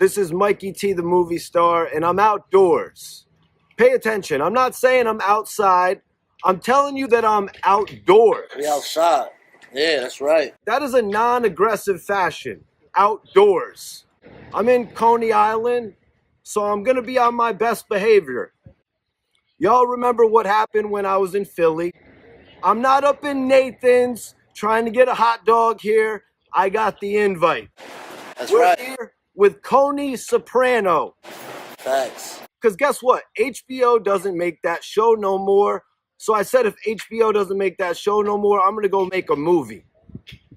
This is Mikey T, the movie star, and I'm outdoors. Pay attention. I'm not saying I'm outside. I'm telling you that I'm outdoors. We outside. Yeah, that's right. That is a non-aggressive fashion. Outdoors. I'm in Coney Island, so I'm going to be on my best behavior. Y'all remember what happened when I was in Philly? I'm not up in Nathan's trying to get a hot dog here. I got the invite. That's We're right. here with Coney Soprano. Thanks. Because guess what? HBO doesn't make that show no more. So I said if HBO doesn't make that show no more, I'm going to go make a movie.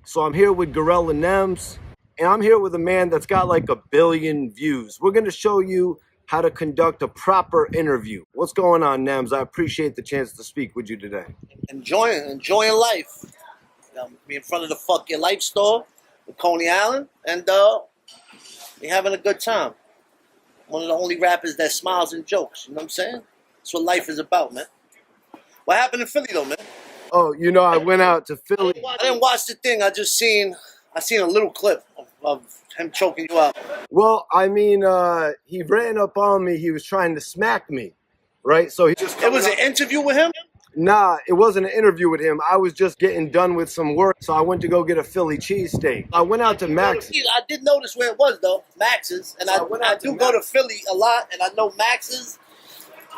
So I'm here with Gorilla Nems, and I'm here with a man that's got like 1 billion views. We're going to show you how to conduct a proper interview. What's going on, Nems? I appreciate the chance to speak with you today. Enjoying life. Be in front of the Fuck Your Life store with Coney Island, and we having a good time. One of the only rappers that smiles and jokes. You know what I'm saying? That's what life is about, man. What happened in Philly, though, man? Oh, you know, I went out to Philly. I didn't watch the thing. I seen a little clip of him choking you out. Well, I mean, he ran up on me. He was trying to smack me, right? So he just... It was an interview with him? Nah, it wasn't an interview with him. I was just getting done with some work, so I went to go get a Philly cheesesteak. I went out to Max's. I did notice where it was, though, Max's. And I do go to Philly a lot, and I know Max's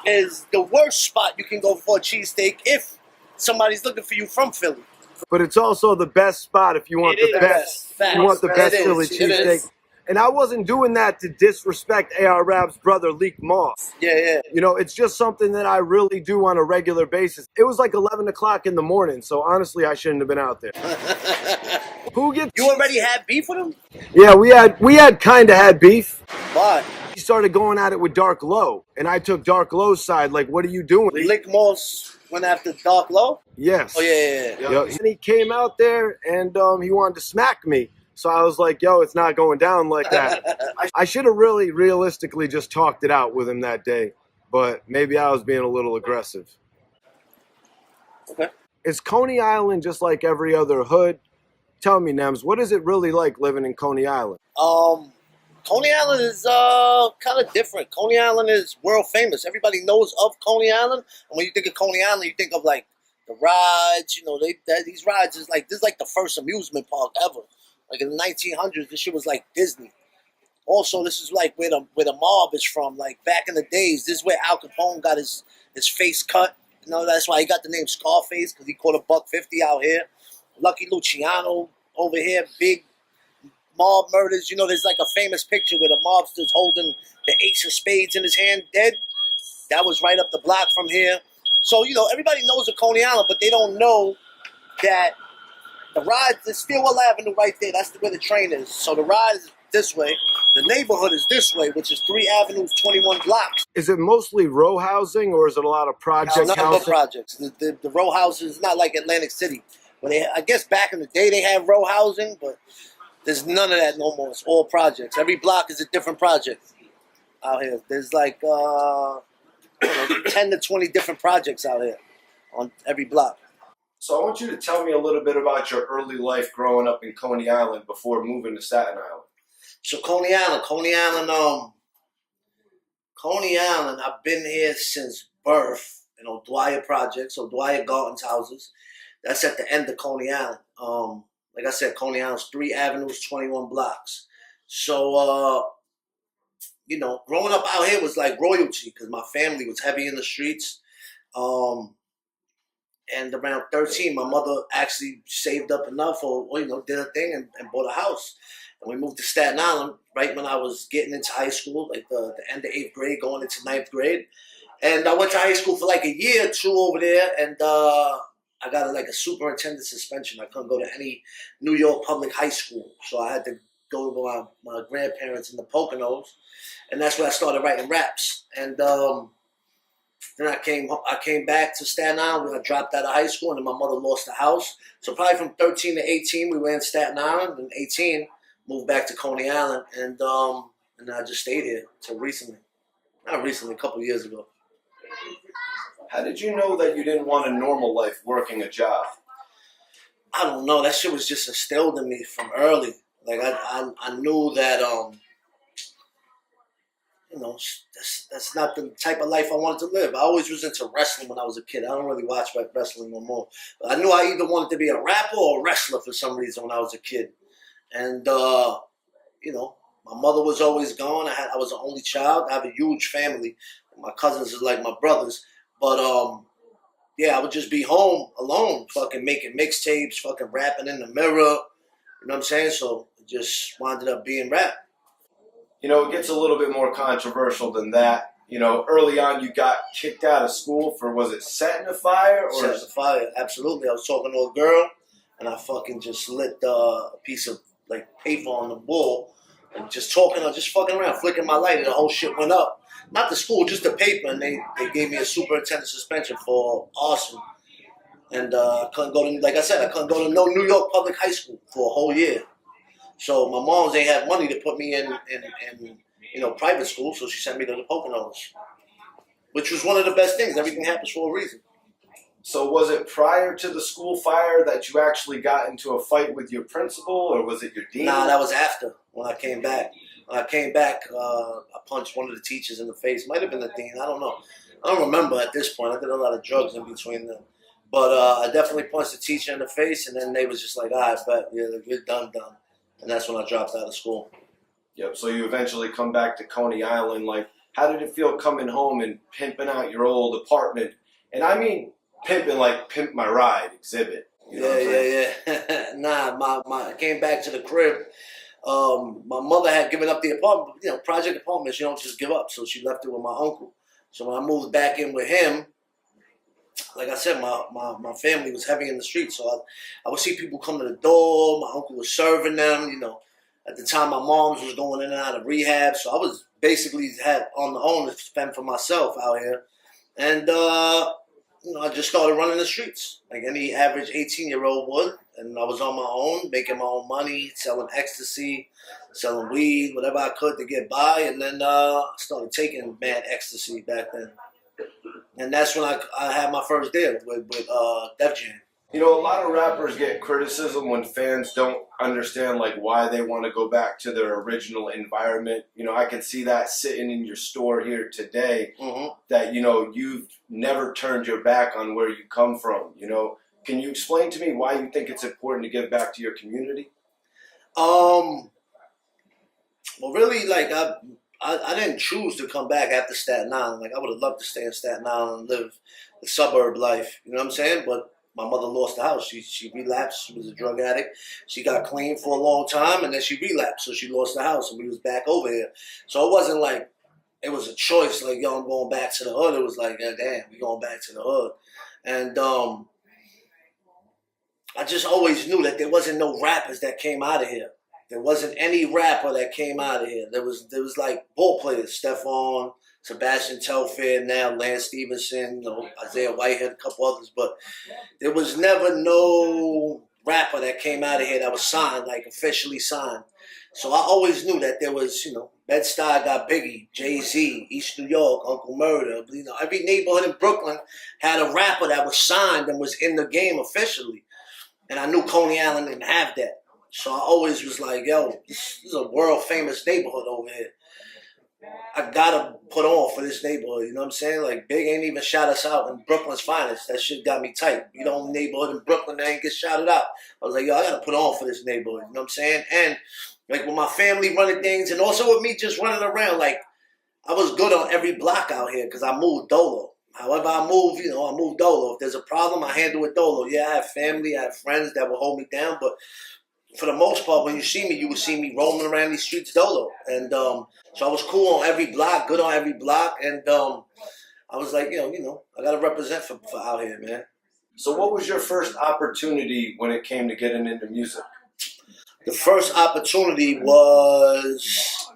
is the worst spot you can go for a cheesesteak if somebody's looking for you from Philly. But it's also the best spot if you want the best. You want the best Philly cheesesteak. And I wasn't doing that to disrespect A.R. Rap's brother, Leak Moss. Yeah. You know, it's just something that I really do on a regular basis. It was like 11 o'clock in the morning, so honestly, I shouldn't have been out there. Who gets... You already had beef with him? Yeah, we had kind of had beef. Why? He started going at it with Dark Low, and I took Dark Low's side. Like, what are you doing? Leak Moss went after Dark Low? Yes. Oh, yeah. Yo, and he came out there, and he wanted to smack me. So I was like, yo, it's not going down like that. I should have really realistically just talked it out with him that day, but maybe I was being a little aggressive. Okay. Is Coney Island just like every other hood? Tell me, Nems, what is it really like living in Coney Island? Coney Island is kind of different. Coney Island is world famous. Everybody knows of Coney Island. And when you think of Coney Island, you think of like the rides. You know, these rides is like, this is like the first amusement park ever. Like in the 1900s, this shit was like Disney. Also, this is like where the mob is from. Like back in the days, this is where Al Capone got his face cut. You know, that's why he got the name Scarface, because he caught $1.50 out here. Lucky Luciano over here, big mob murders. You know, there's like a famous picture where the mobster's holding the ace of spades in his hand, dead. That was right up the block from here. So, you know, everybody knows of Coney Island, but they don't know that the ride is Stillwell Avenue right there. That's where the train is. So the ride is this way. The neighborhood is this way, which is 3 avenues, 21 blocks. Is it mostly row housing, or is it a lot of project housing? Nothing but projects. The row houses is not like Atlantic City. But I guess back in the day they had row housing, but there's none of that no more. It's all projects. Every block is a different project out here. There's like 10 to 20 different projects out here on every block. So I want you to tell me a little bit about your early life growing up in Coney Island before moving to Staten Island. So Coney Island, I've been here since birth in O'Dwyer Projects, O'Dwyer Gardens houses. That's at the end of Coney Island. Like I said, Coney Island's 3 avenues, 21 blocks. So, you know, growing up out here was like royalty because my family was heavy in the streets. And around 13, my mother actually saved up enough or you know, did a thing and bought a house. And we moved to Staten Island right when I was getting into high school, like the end of 8th grade, going into 9th grade. And I went to high school for like a year or two over there, and I got like a superintendent suspension. I couldn't go to any New York public high school. So I had to go to my grandparents in the Poconos, and that's where I started writing raps. And then I came back to Staten Island when I dropped out of high school, and then my mother lost the house. So probably from 13 to 18, we were in Staten Island, and 18 moved back to Coney Island, and I just stayed here till recently. Not recently, a couple years ago. How did you know that you didn't want a normal life working a job? I don't know. That shit was just instilled in me from early. Like I knew that that's not the type of life I wanted to live. I always was into wrestling when I was a kid. I don't really watch wrestling no more. But I knew I either wanted to be a rapper or a wrestler for some reason when I was a kid. And my mother was always gone. I was the only child. I have a huge family. My cousins are like my brothers. But I would just be home alone, fucking making mixtapes, fucking rapping in the mirror. You know what I'm saying? So it just wound up being rap. It gets a little bit more controversial than that. Early on you got kicked out of school for, was it setting a fire? Or setting a fire, absolutely. I was talking to a girl, and I fucking just lit a piece of like paper on the wall, and just talking, or just fucking around, flicking my light, and the whole shit went up. Not the school, just the paper, and they gave me a superintendent suspension for arson. And I couldn't go to, like I said, I couldn't go to no New York public high school for a whole year. So my moms ain't had money to put me in private school, so she sent me to the Poconos, which was one of the best things. Everything happens for a reason. So was it prior to the school fire that you actually got into a fight with your principal, or was it your dean? Nah, that was after, when I came back. When I came back, I punched one of the teachers in the face. Might have been the dean, I don't know. I don't remember at this point. I did a lot of drugs in between them. But I definitely punched the teacher in the face, and then they was just like, all right, but you're done. And that's when I dropped out of school. Yep, so you eventually come back to Coney Island. Like, how did it feel coming home and pimping out your old apartment? And I mean pimping like Pimp My Ride exhibit. Yeah. Nah, I came back to the crib. My mother had given up the apartment. Project apartments, you don't just give up. So she left it with my uncle. So when I moved back in with him, like I said, my family was heavy in the streets. So I would see people come to the door. My uncle was serving them, At the time, my mom's was going in and out of rehab. So I was basically had on the own to fend for myself out here. And, I just started running the streets like any average 18-year-old would. And I was on my own, making my own money, selling ecstasy, selling weed, whatever I could to get by. And then I started taking mad ecstasy back then. And that's when I had my first deal with Def Jam. A lot of rappers get criticism when fans don't understand like why they want to go back to their original environment. I can see that sitting in your store here today, that, you've never turned your back on where you come from. Can you explain to me why you think it's important to give back to your community? Well, really, like, I didn't choose to come back after Staten Island. Like, I would have loved to stay in Staten Island and live the suburb life. You know what I'm saying? But my mother lost the house. She relapsed. She was a drug addict. She got clean for a long time, and then she relapsed. So she lost the house, and we was back over here. So it wasn't like it was a choice, like, yo, I'm going back to the hood. It was like, yeah, damn, we going back to the hood. And I just always knew that there wasn't no rappers that came out of here. There wasn't any rapper that came out of here. There was like ball players, Stephon, Sebastian Telfair, now Lance Stevenson, Isaiah Whitehead, a couple others, but there was never no rapper that came out of here that was signed, like officially signed. So I always knew that there was, Bed-Stuy got Biggie, Jay-Z, East New York, Uncle Murder. Every neighborhood in Brooklyn had a rapper that was signed and was in the game officially. And I knew Coney Island didn't have that. So I always was like, yo, this is a world famous neighborhood over here. I gotta put on for this neighborhood, you know what I'm saying? Like, Big ain't even shout us out in Brooklyn's finest. That shit got me tight. You the only neighborhood in Brooklyn that ain't get shouted out. I was like, yo, I gotta put on for this neighborhood, you know what I'm saying? And like with my family running things, and also with me just running around, like I was good on every block out here because I moved dolo. However I move, I move dolo. If there's a problem, I handle it dolo. Yeah, I have family, I have friends that will hold me down, but for the most part, when you see me, you will see me roaming around these streets dolo. And so I was cool on every block, good on every block. And I was like, I got to represent for out here, man. So what was your first opportunity when it came to getting into music? The first opportunity was,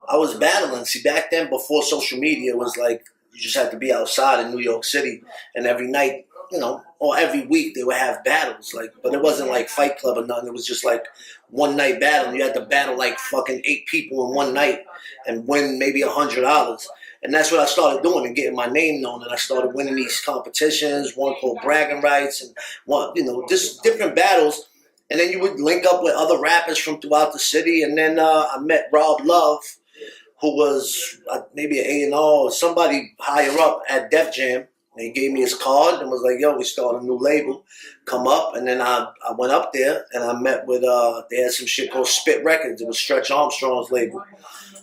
I was battling. See, back then, before social media, it was like, you just had to be outside in New York City. And every night, or every week they would have battles, but it wasn't like Fight Club or nothing. It was just like one night battle. You had to battle like fucking 8 people in one night and win maybe $100. And that's what I started doing and getting my name known. And I started winning these competitions, one called Bragging Rights, and one, just different battles. And then you would link up with other rappers from throughout the city. And then I met Rob Love, who was maybe an A&R or somebody higher up at Def Jam. And he gave me his card and was like, yo, we start a new label. Come up. And then I went up there and I met with, they had some shit called Spit Records. It was Stretch Armstrong's label.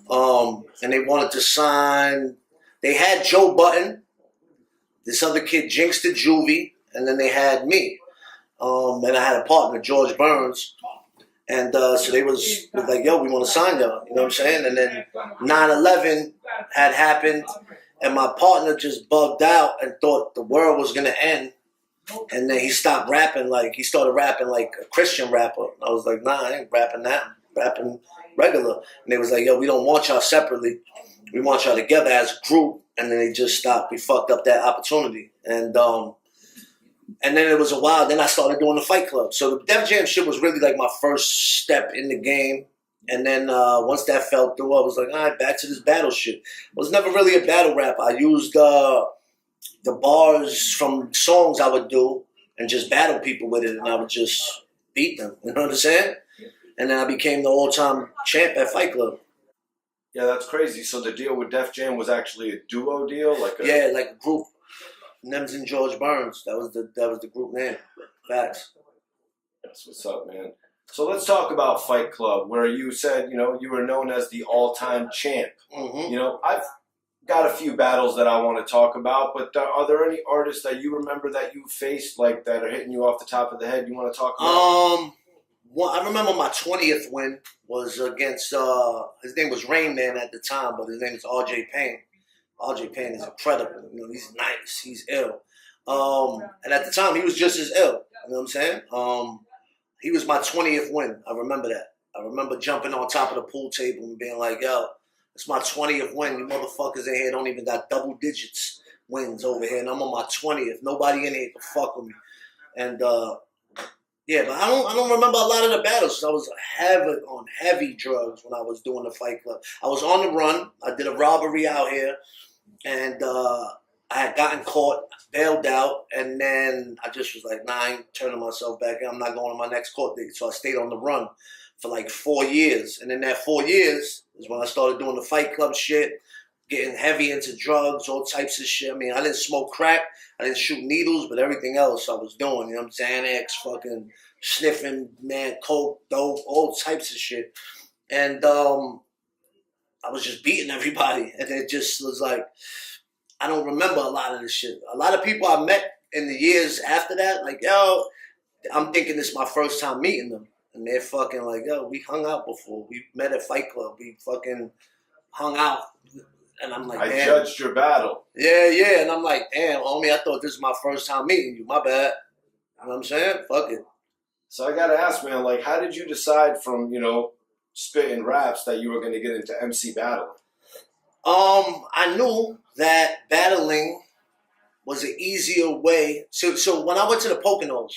And they wanted to sign, they had Joe Button, this other kid, Jinx the Juvie, and then they had me. And I had a partner, George Burns. And so they was like, yo, we want to sign y'all. You know what I'm saying? And then 9/11 had happened. And my partner just bugged out and thought the world was going to end. And then he stopped rapping. He started rapping like a Christian rapper. And I was like, nah, I ain't rapping that. I'm rapping regular. And they was like, yo, we don't want y'all separately. We want y'all together as a group. And then they just stopped. We fucked up that opportunity. And then it was a while. Then I started doing the Fight Club. So the Def Jam shit was really like my first step in the game. And then once that fell through, I was like, all right, back to this battle shit. I was never really a battle rapper. I used the bars from songs I would do and just battle people with it. And I would just beat them. You know what I'm saying? And then I became the all-time champ at Fight Club. Yeah, that's crazy. So the deal with Def Jam was actually a duo deal? Like a group. Nems and George Burns. That was the group name. Facts. That's what's up, man. So let's talk about Fight Club, where you said, you were known as the all-time champ. Mm-hmm. I've got a few battles that I want to talk about, but are there any artists that you remember that you faced, that are hitting you off the top of the head you want to talk about? I remember my 20th win was against, his name was Rain Man at the time, but his name is R.J. Payne. R.J. Payne is incredible. He's nice. He's ill. And at the time, he was just as ill. You know what I'm saying? He was my 20th win. I remember that. I remember jumping on top of the pool table and being like, yo, it's my 20th win. You motherfuckers in here don't even got double digits wins over here. And I'm on my 20th. Nobody in here can fuck with me. And, yeah, but I don't remember a lot of the battles. I was on heavy drugs when I was doing the Fight Club. I was on the run. I did a robbery out here. And I had gotten caught, bailed out, and then I just was like, nah, I ain't turning myself back in. I'm not going to my next court date. So I stayed on the run for 4 years. And in that 4 years is when I started doing the Fight Club shit, getting heavy into drugs, all types of shit. I mean, I didn't smoke crack. I didn't shoot needles, but everything else I was doing. You know what I'm saying? Xanax, fucking sniffing, man, coke, dope, all types of shit. And I was just beating everybody. And it just was like, I don't remember a lot of this shit. A lot of people I met in the years after that, yo, I'm thinking this is my first time meeting them. And they're fucking like, yo, we hung out before. We met at Fight Club. We fucking hung out. And I'm like, damn. I judged your battle. Yeah. And I'm like, damn, homie, I thought this was my first time meeting you. My bad. You know what I'm saying? Fuck it. So I got to ask, man, how did you decide from, spitting raps that you were going to get into MC battling? I knew that battling was an easier way. So when I went to the Poconos,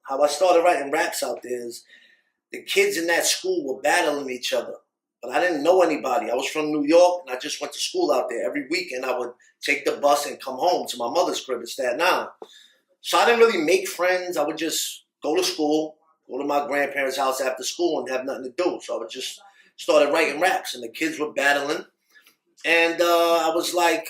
how I started writing raps out there is the kids in that school were battling each other. But I didn't know anybody. I was from New York, and I just went to school out there. Every weekend, I would take the bus and come home to my mother's crib in Staten Island. So I didn't really make friends. I would just go to school, go to my grandparents' house after school, and have nothing to do. So I would just started writing raps, and the kids were battling. And I was like,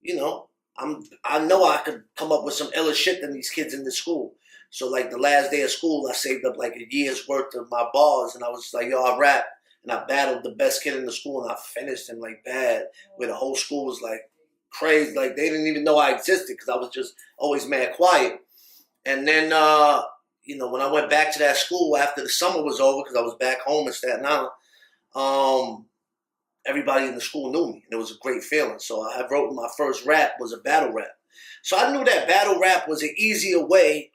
I know I could come up with some iller shit than these kids in the school. So the last day of school, I saved up a year's worth of my bars, and I was like, yo, I rap. And I battled the best kid in the school, and I finished him bad, where the whole school was crazy. They didn't even know I existed because I was just always mad quiet. And then, when I went back to that school after the summer was over, because I was back home in Staten Island, everybody in the school knew me. And it was a great feeling. So I wrote my first rap was a battle rap. So I knew that battle rap was an easier way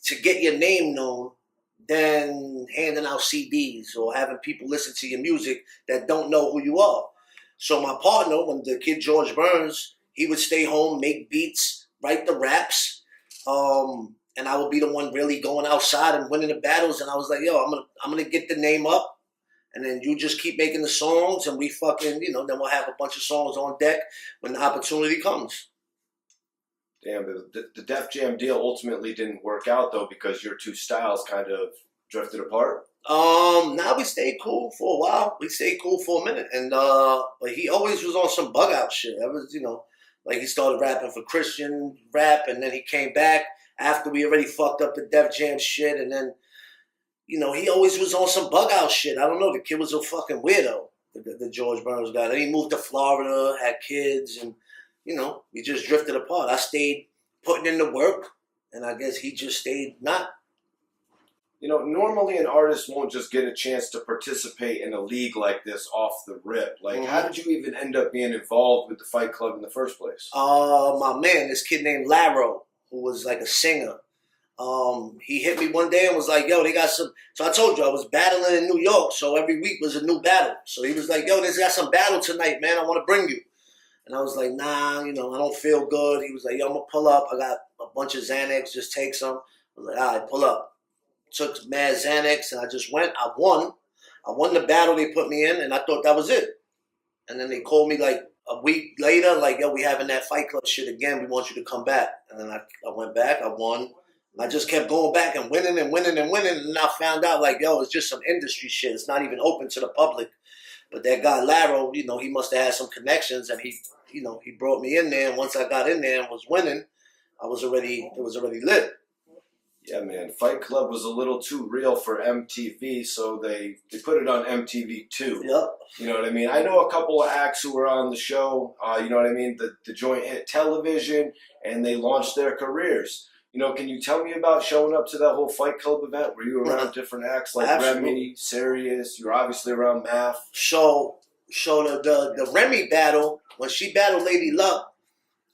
to get your name known than handing out CDs or having people listen to your music that don't know who you are. So my partner, when the kid George Burns, he would stay home, make beats, write the raps, and I would be the one really going outside and winning the battles. And I was like, yo, I'm gonna get the name up, and then you just keep making the songs, and we fucking, then we'll have a bunch of songs on deck when the opportunity comes. Damn, the Def Jam deal ultimately didn't work out, though, because your two styles kind of drifted apart. Now we stayed cool for a while. We stayed cool for a minute, and but he always was on some bug out shit. That was, like he started rapping for Christian rap, and then he came back after we already fucked up the Def Jam shit, and then he always was on some bug out shit. I don't know. The kid was a fucking weirdo. The George Burns guy. Then he moved to Florida, had kids, and we just drifted apart. I stayed putting in the work, and I guess he just stayed not. Normally an artist won't just get a chance to participate in a league like this off the rip. Like, how did you even end up being involved with the Fight Club in the first place? My man, this kid named Laro, who was like a singer. He hit me one day and was like, yo, they got some. So I told you I was battling in New York, so every week was a new battle. So he was like, yo, they got some battle tonight, man. I want to bring you. And I was like, nah, I don't feel good. He was like, yo, I'm going to pull up. I got a bunch of Xanax, just take some. I was like, all right, pull up. Took mad Xanax, and I just went. I won. I won the battle they put me in, and I thought that was it. And then they called me like a week later, like, yo, we having that Fight Club shit again. We want you to come back. And then I went back. I won. And I just kept going back and winning and winning and winning. And I found out, like, yo, it's just some industry shit. It's not even open to the public. But that guy Laro, he must have had some connections, and he brought me in there. And once I got in there and was winning, it was already lit. Yeah, man. Fight Club was a little too real for MTV, so they put it on MTV2. Yep. You know what I mean? I know a couple of acts who were on the show, you know what I mean? The joint hit television, and they launched their careers. Can you tell me about showing up to that whole Fight Club event? Were you around different acts like Remy, Sirius? You were obviously around Math. So the Remy battle, when she battled Lady Luck,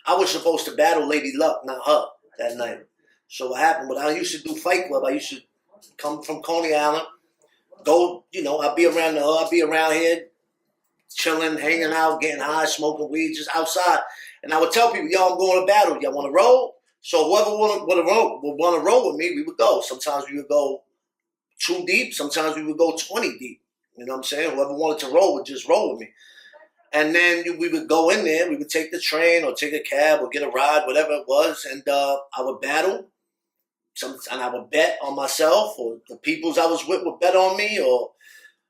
I was supposed to battle Lady Luck, not her, that night. So what happened, when I used to do Fight Club, I used to come from Coney Island, go, I'd be around I'd be around here, chilling, hanging out, getting high, smoking weed, just outside. And I would tell people, yo, I'm going to battle. Y'all want to roll? So whoever would want to roll with me, we would go. Sometimes we would go 2 deep. Sometimes we would go 20 deep. You know what I'm saying? Whoever wanted to roll would just roll with me. And then we would go in there. We would take the train or take a cab or get a ride, whatever it was. And I would battle. And I would bet on myself, or the peoples I was with would bet on me, or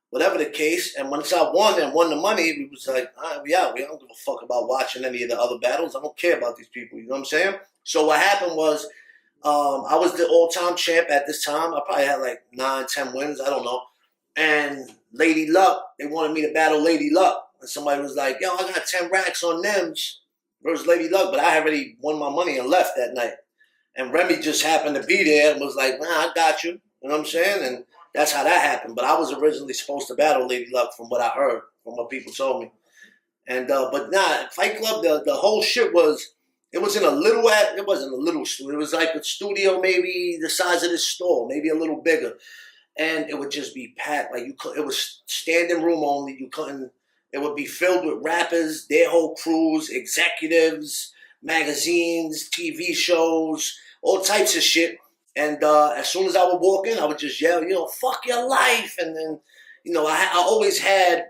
whatever the case. And once I won and won the money, we was like, all right, we out. We don't give a fuck about watching any of the other battles. I don't care about these people. You know what I'm saying? So what happened was, I was the all-time champ at this time. I probably had like 9, 10 wins. I don't know. And Lady Luck, they wanted me to battle Lady Luck. And somebody was like, yo, I got 10 racks on Nems versus Lady Luck. But I had already won my money and left that night. And Remy just happened to be there and was like, nah, I got you. You know what I'm saying? And that's how that happened. But I was originally supposed to battle Lady Luck from what I heard, from what people told me. And but nah, Fight Club, the whole shit was, it was in a little, it wasn't a little studio. It was like a studio maybe the size of this store, maybe a little bigger. And it would just be packed. Like it was standing room only. You couldn't, it would be filled with rappers, their whole crews, executives, magazines, TV shows, all types of shit. And as soon as I would walk in, I would just yell, fuck your life. And then, I always had,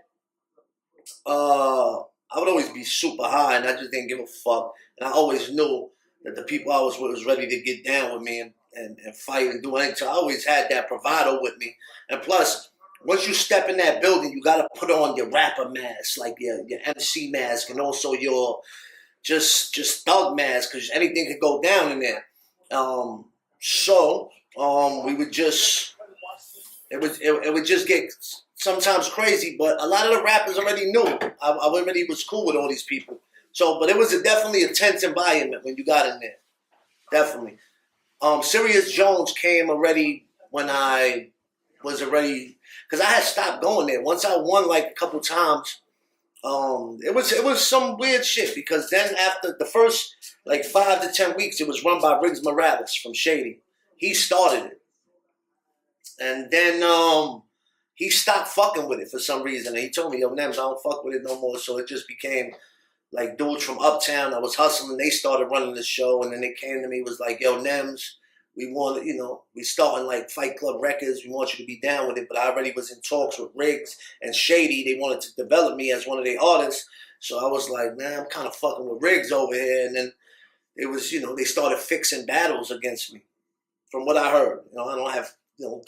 I would always be super high, and I just didn't give a fuck. And I always knew that the people I was with was ready to get down with me and fight and do anything. So I always had that bravado with me. And plus, once you step in that building, you got to put on your rapper mask, like your MC mask, and also your just thug mask, because anything could go down in there. We would just, it would just get sometimes crazy, but a lot of the rappers already knew. I already was cool with all these people. So, but it was definitely a tense environment when you got in there. Definitely. Sirius Jones came already when I was already, because I had stopped going there. Once I won like a couple times, it was some weird shit, because then after the first like 5 to 10 weeks, it was run by Riggs Morales from Shady. He started it. And then he stopped fucking with it for some reason. And he told me, yo, Nems, I don't fuck with it no more. So it just became like dudes from Uptown. I was hustling. They started running the show. And then they came to me, was like, yo, Nems, we want, we starting like Fight Club Records. We want you to be down with it. But I already was in talks with Riggs and Shady. They wanted to develop me as one of their artists. So I was like, man, I'm kind of fucking with Riggs over here. And then it was, they started fixing battles against me, from what I heard. I don't have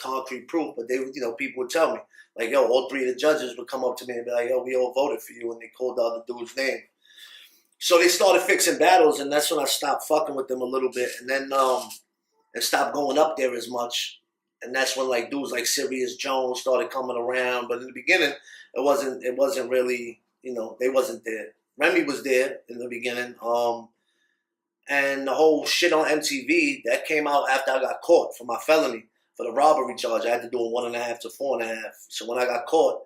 concrete proof, but they would, people would tell me, like, yo, all three of the judges would come up to me and be like, yo, we all voted for you, and they called the other dude's name. So they started fixing battles, and that's when I stopped fucking with them a little bit, and then and stopped going up there as much. And that's when like dudes like Sirius Jones started coming around. But in the beginning, it wasn't really, they wasn't there. Remy was there in the beginning. And the whole shit on MTV, that came out after I got caught for my felony, for the robbery charge. I had to do a 1.5 to 4.5. So when I got caught,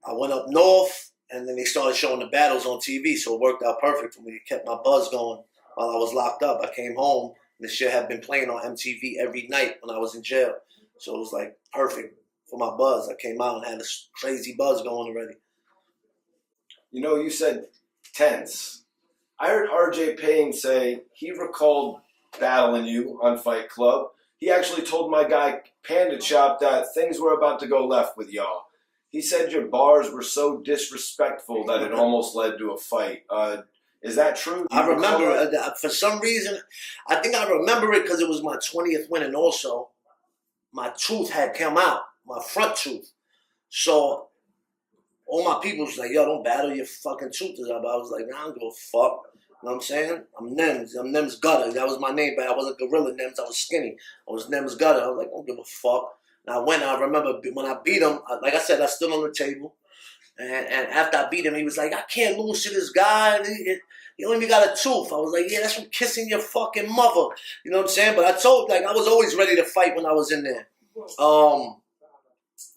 I went up north, and then they started showing the battles on TV. So it worked out perfect for me. It kept my buzz going while I was locked up. I came home, and the shit had been playing on MTV every night when I was in jail. So it was like perfect for my buzz. I came out and had this crazy buzz going already. You said tense. I heard RJ Payne say he recalled battling you on Fight Club. He actually told my guy Panda Chop that things were about to go left with y'all. He said your bars were so disrespectful that it almost led to a fight. Is that true? I remember, for some reason, I think I remember it because it was my 20th win, and also my tooth had come out, my front tooth. So all my people was like, yo, don't battle your fucking tooth. I was like, nah, I don't give a fuck. You know what I'm saying? I'm Nems. I'm Nems Gutter. That was my name, but I wasn't Gorilla Nems. I was skinny. I was Nems Gutter. I was like, I don't give a fuck. And I remember when I beat him, like I said, I stood on the table. And after I beat him, he was like, I can't lose to this guy. He only got a tooth. I was like, yeah, that's from kissing your fucking mother. You know what I'm saying? But I was always ready to fight when I was in there.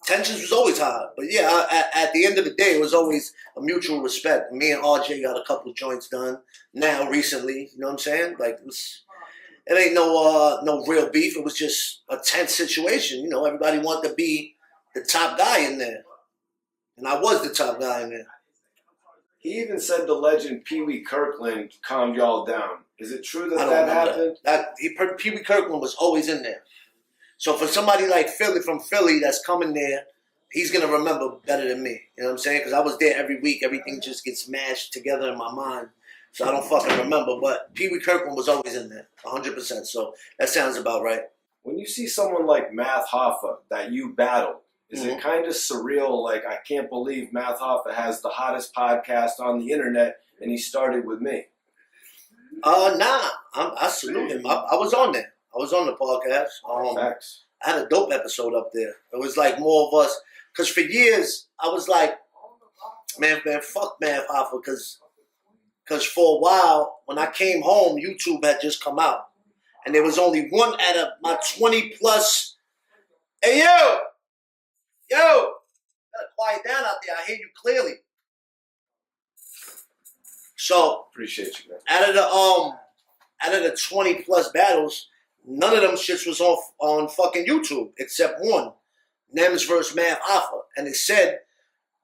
Tensions was always high. But yeah, at the end of the day, it was always a mutual respect. Me and RJ got a couple joints done now recently. You know what I'm saying? Like, it ain't no real beef. It was just a tense situation. Everybody wanted to be the top guy in there. And I was the top guy in there. He even said the legend Pee Wee Kirkland calmed y'all down. Is it true that happened? Pee Wee Kirkland was always in there. So for somebody like from Philly that's coming there, he's going to remember better than me. You know what I'm saying? Because I was there every week. Everything just gets mashed together in my mind. So I don't fucking remember. But Pee Wee Kirkland was always in there, 100%. So that sounds about right. When you see someone like Math Hoffa that you battled, is it kind of surreal? Like, I can't believe Math Hoffa has the hottest podcast on the internet, and he started with me. Nah. I salute him. I was on there. I was on the podcast. Facts. I had a dope episode up there. It was like more of us. Because for years, I was like, man, fuck Math Hoffa. Because for a while, when I came home, YouTube had just come out. And there was only one out of my 20 plus. Hey, Yo, gotta quiet down out there. I hear you clearly. So Appreciate you, man. Out of the 20 plus battles, none of them shits was on fucking YouTube except one, Nems versus Math Hoffa, and it said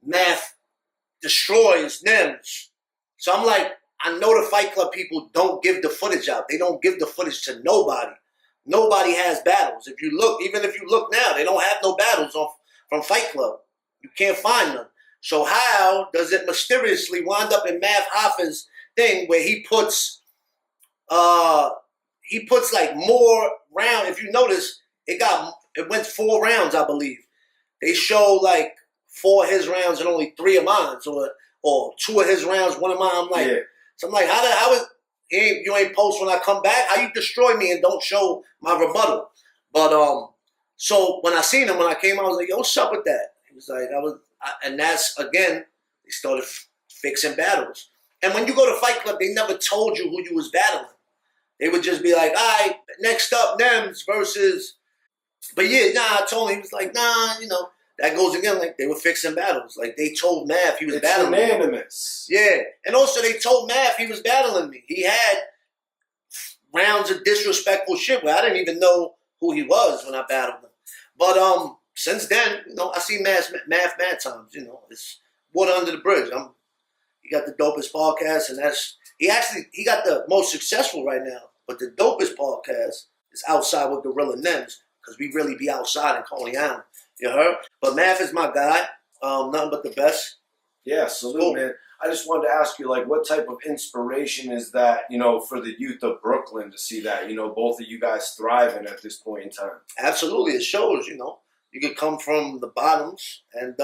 Math destroys Nems. So I'm like, I know the Fight Club people don't give the footage out. They don't give the footage to nobody. Nobody has battles. Even if you look now, they don't have no battles from Fight Club. You can't find them. So how does it mysteriously wind up in Math Hoffa's thing where he puts like more round? If you notice, it went 4 rounds, I believe. They show like 4 of his rounds and only 3 of mine, or 2 of his rounds, 1 of mine. I'm like, So I'm like, how is you ain't post when I come back? How you destroy me and don't show my rebuttal? But so when I seen him, when I came out, I was like, yo, what's up with that? He was like, and that's, again, they started fixing battles. And when you go to Fight Club, they never told you who you was battling. They would just be like, all right, next up, Nems versus. But yeah, I told him. He was like, nah, that goes again. Like, they were fixing battles. Like, they told Math he was battling me. It's unanimous. Yeah. And also, they told Math he was battling me. He had rounds of disrespectful shit where I didn't even know who he was when I battled him. But since then, I see Math mad times. It's water under the bridge. He got the dopest podcast, and he got the most successful right now. But the dopest podcast is outside with Gorilla Nems, because we really be outside in Coney Island. You heard? But Math is my guy. Nothing but the best. Yeah, salute, man. I just wanted to ask you, like, what type of inspiration is that, for the youth of Brooklyn to see that, both of you guys thriving at this point in time? Absolutely, it shows. You could come from the bottoms and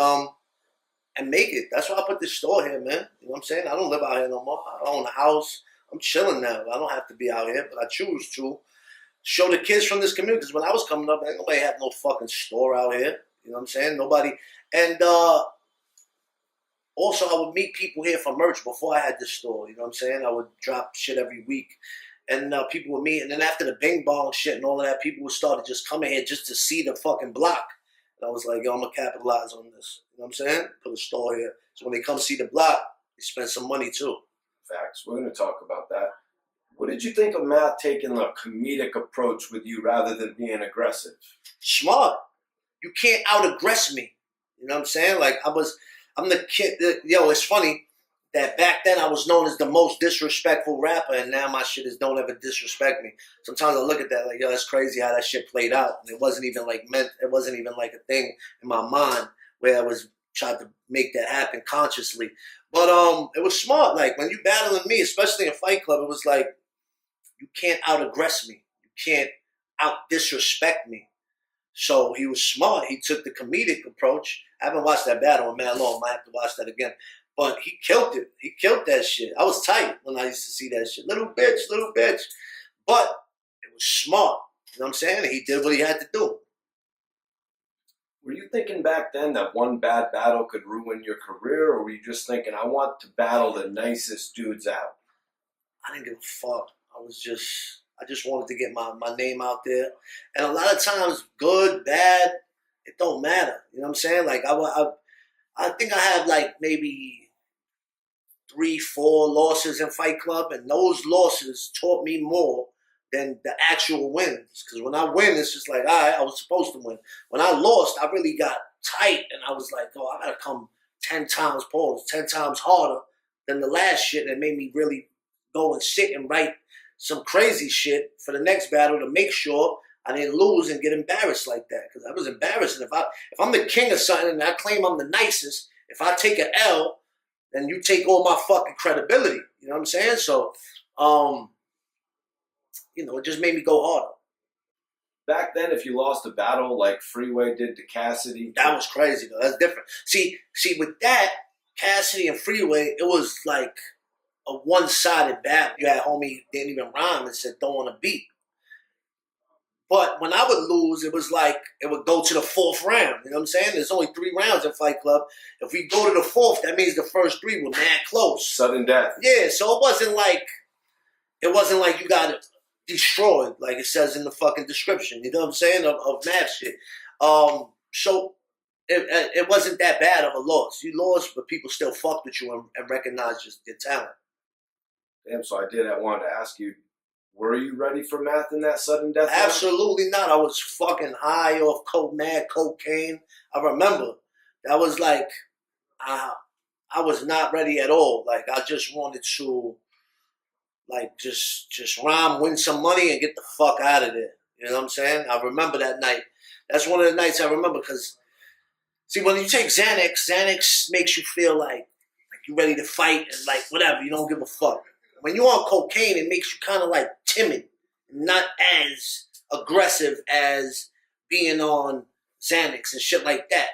make it. That's why I put this store here, man. You know what I'm saying? I don't live out here no more. I own a house. I'm chilling now. I don't have to be out here, but I choose to show the kids from this community. Because when I was coming up, ain't nobody had no fucking store out here. You know what I'm saying? Nobody. And also, I would meet people here for merch before I had this store. You know what I'm saying? I would drop shit every week. And people would meet. And then after the Bing Bong shit and all of that, people would start to just come in here just to see the fucking block. And I was like, yo, I'm going to capitalize on this. You know what I'm saying? Put a store here. So when they come see the block, they spend some money too. Facts. We're going to talk about that. What did you think of Math taking a comedic approach with you rather than being aggressive? Smart. You can't out-aggress me. You know what I'm saying? Like, I'm the kid. It's funny that back then I was known as the most disrespectful rapper, and now my shit is don't ever disrespect me. Sometimes I look at that like, yo, that's crazy how that shit played out. And it wasn't even like a thing in my mind where I was trying to make that happen consciously. But it was smart. Like, when you battling me, especially in Fight Club, it was like, you can't out-aggress me. You can't out-disrespect me. So he was smart. He took the comedic approach. I haven't watched that battle in mad long. I might have to watch that again. But he killed it. He killed that shit. I was tight when I used to see that shit. Little bitch. But it was smart. You know what I'm saying? He did what he had to do. Were you thinking back then that one bad battle could ruin your career, or were you just thinking, I want to battle the nicest dudes out? I didn't give a fuck. I just wanted to get my name out there. And a lot of times, good, bad, it don't matter. You know what I'm saying? Like, I think I have like maybe 3-4 losses in Fight Club, and those losses taught me more than the actual wins. Because when I win, it's just like, all right, I was supposed to win. When I lost, I really got tight, and I was like, oh, I gotta come 10 times harder than the last shit that made me really go and sit and write some crazy shit for the next battle to make sure I didn't lose and get embarrassed like that. Because I was embarrassing. If I'm the king of something and I claim I'm the nicest, if I take an L, then you take all my fucking credibility. You know what I'm saying? So, it just made me go harder. Back then, if you lost a battle like Freeway did to Cassidy, that was crazy though. That's different. See, with that, Cassidy and Freeway, it was like a one-sided battle. You had homie didn't even rhyme and said throw on a beat. But when I would lose, it was like it would go to the 4th round. You know what I'm saying? There's only 3 rounds in Fight Club. If we go to the 4th, that means the first 3 were mad close. Sudden death. Yeah, so it wasn't like you got it destroyed, like it says in the fucking description. You know what I'm saying? Of math shit. So it wasn't that bad of a loss. You lost, but people still fucked with you and recognized your talent. Damn, so I wanted to ask you, were you ready for Math in that sudden death? Absolutely not. I was fucking high off mad cocaine. I remember. That was like, I was not ready at all. Like, I just wanted to, like, just rhyme, win some money, and get the fuck out of there. You know what I'm saying? I remember that night. That's one of the nights I remember because, see, when you take Xanax makes you feel like you're ready to fight and, like, whatever. You don't give a fuck. When you're on cocaine, it makes you kind of like timid, not as aggressive as being on Xanax and shit like that.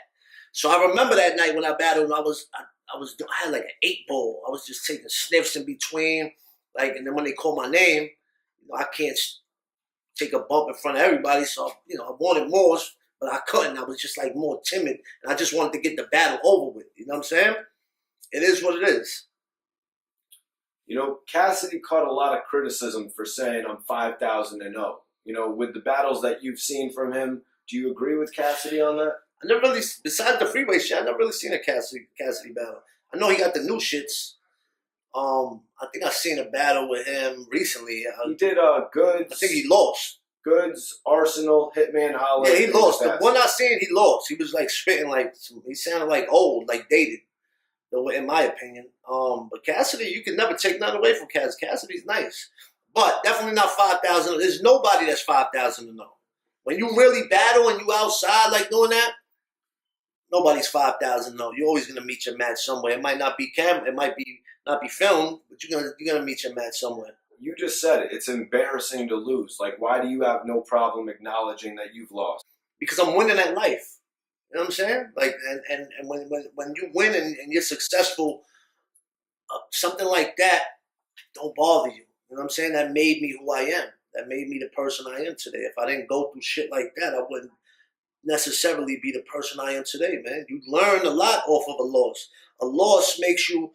So I remember that night when I battled, I had like an 8-ball. I was just taking sniffs in between, like, and then when they call my name, I can't take a bump in front of everybody. So I wanted more, but I couldn't. I was just like more timid, and I just wanted to get the battle over with. You know what I'm saying? It is what it is. Cassidy caught a lot of criticism for saying I'm 5,000-0. With the battles that you've seen from him, do you agree with Cassidy on that? I never really, besides the Freeway shit, I never really seen a Cassidy battle. I know he got the new shits. I think I seen a battle with him recently. He did Goods. I think he lost. Goods, Arsenal, Hitman Holler. Yeah, he lost. The one I seen, he lost. He was like spitting like he sounded like old, like dated. In my opinion. But Cassidy, you can never take nothing away from Cassidy. Cassidy's nice. But definitely not 5,000. There's nobody that's 5,000-0. When you really battle and you outside like doing that, Nobody's 5,000 though. You're always gonna meet your match somewhere. It might not be it might be not be filmed, but you're gonna meet your match somewhere. You just said it. It's embarrassing to lose. Like, why do you have no problem acknowledging that you've lost? Because I'm winning at life. You know what I'm saying? Like, and when you win and you're successful, something like that don't bother you. You know what I'm saying? That made me who I am. That made me the person I am today. If I didn't go through shit like that, I wouldn't necessarily be the person I am today, man. You learn a lot off of a loss. A loss makes you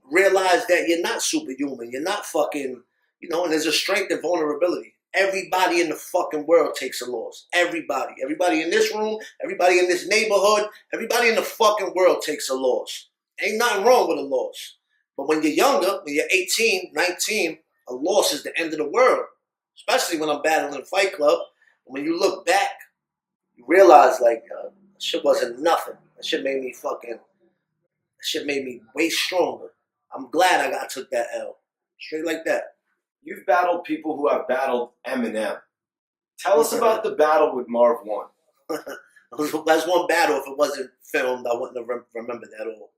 realize that you're not superhuman. You're not fucking, and there's a strength and vulnerability. Everybody in the fucking world takes a loss. Everybody. Everybody in this room, everybody in this neighborhood, everybody in the fucking world takes a loss. Ain't nothing wrong with a loss. But when you're younger, when you're 18, 19, a loss is the end of the world. Especially when I'm battling Fight Club. And when you look back, you realize, like, that shit wasn't nothing. That shit made me way stronger. I'm glad I took that L. Straight like that. You've battled people who have battled Eminem. Tell us about the battle with Marv 1. That's one battle. If it wasn't filmed, I wouldn't have remembered that all.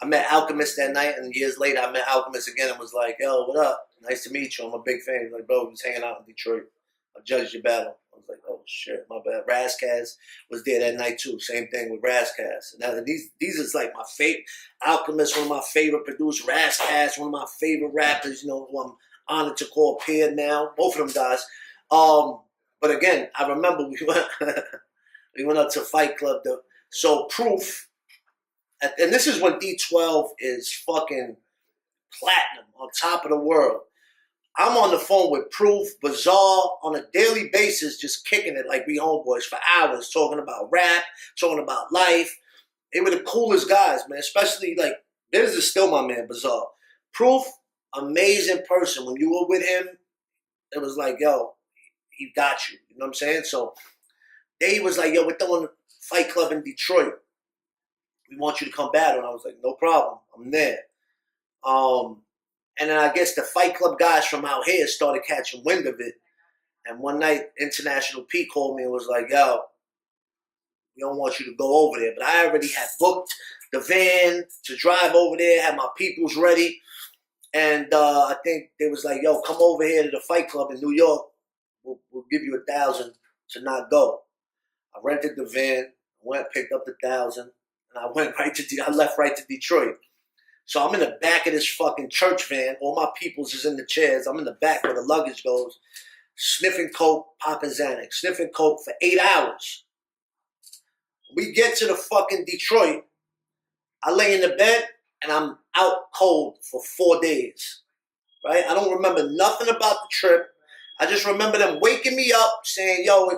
I met Alchemist that night, and years later, I met Alchemist again and was like, yo, what up? Nice to meet you. I'm a big fan. He's like, bro, we was hanging out in Detroit. I judged your battle. I was like, oh, shit, my bad. Razzcast was there that night, too. Same thing with Razzcast. And these is like my favorite. Alchemist, one of my favorite producers. Razzcast, one of my favorite rappers, who I'm honored to call peer now. Both of them guys. But again, I remember we went up to Fight Club. So Proof, and this is when D12 is fucking platinum, on top of the world. I'm on the phone with Proof, Bizarre, on a daily basis, just kicking it like we homeboys for hours, talking about rap, talking about life. They were the coolest guys, man. Especially, like, this is still my man, Bizarre. Proof, amazing person. When you were with him, it was like, yo, he got you. You know what I'm saying? So they was like, yo, we're throwing a Fight Club in Detroit. We want you to come battle. And I was like, no problem. I'm there. And then I guess the Fight Club guys from out here started catching wind of it. And one night, International P called me and was like, yo, we don't want you to go over there. But I already had booked the van to drive over there, had my peoples ready. And I think they was like, yo, come over here to the Fight Club in New York. We'll give you $1,000 to not go. I rented the van, went, picked up the $1,000, and I left right to Detroit. So I'm in the back of this fucking church van. All my peoples is in the chairs. I'm in the back where the luggage goes, sniffing coke, popping Xanax, sniffing coke for 8 hours. We get to the fucking Detroit. I lay in the bed, and I'm out cold for 4 days. Right? I don't remember nothing about the trip. I just remember them waking me up, saying, yo,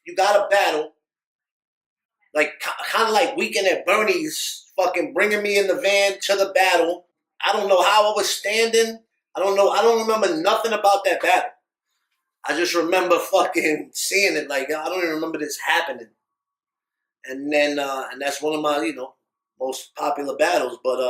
you got a battle. Like, kind of like Weekend at Bernie's, fucking bringing me in the van to the battle. I don't know how I was standing. I don't remember nothing about that battle. I just remember fucking seeing it. Like, I don't even remember this happening. And then, and that's one of my, most popular battles. But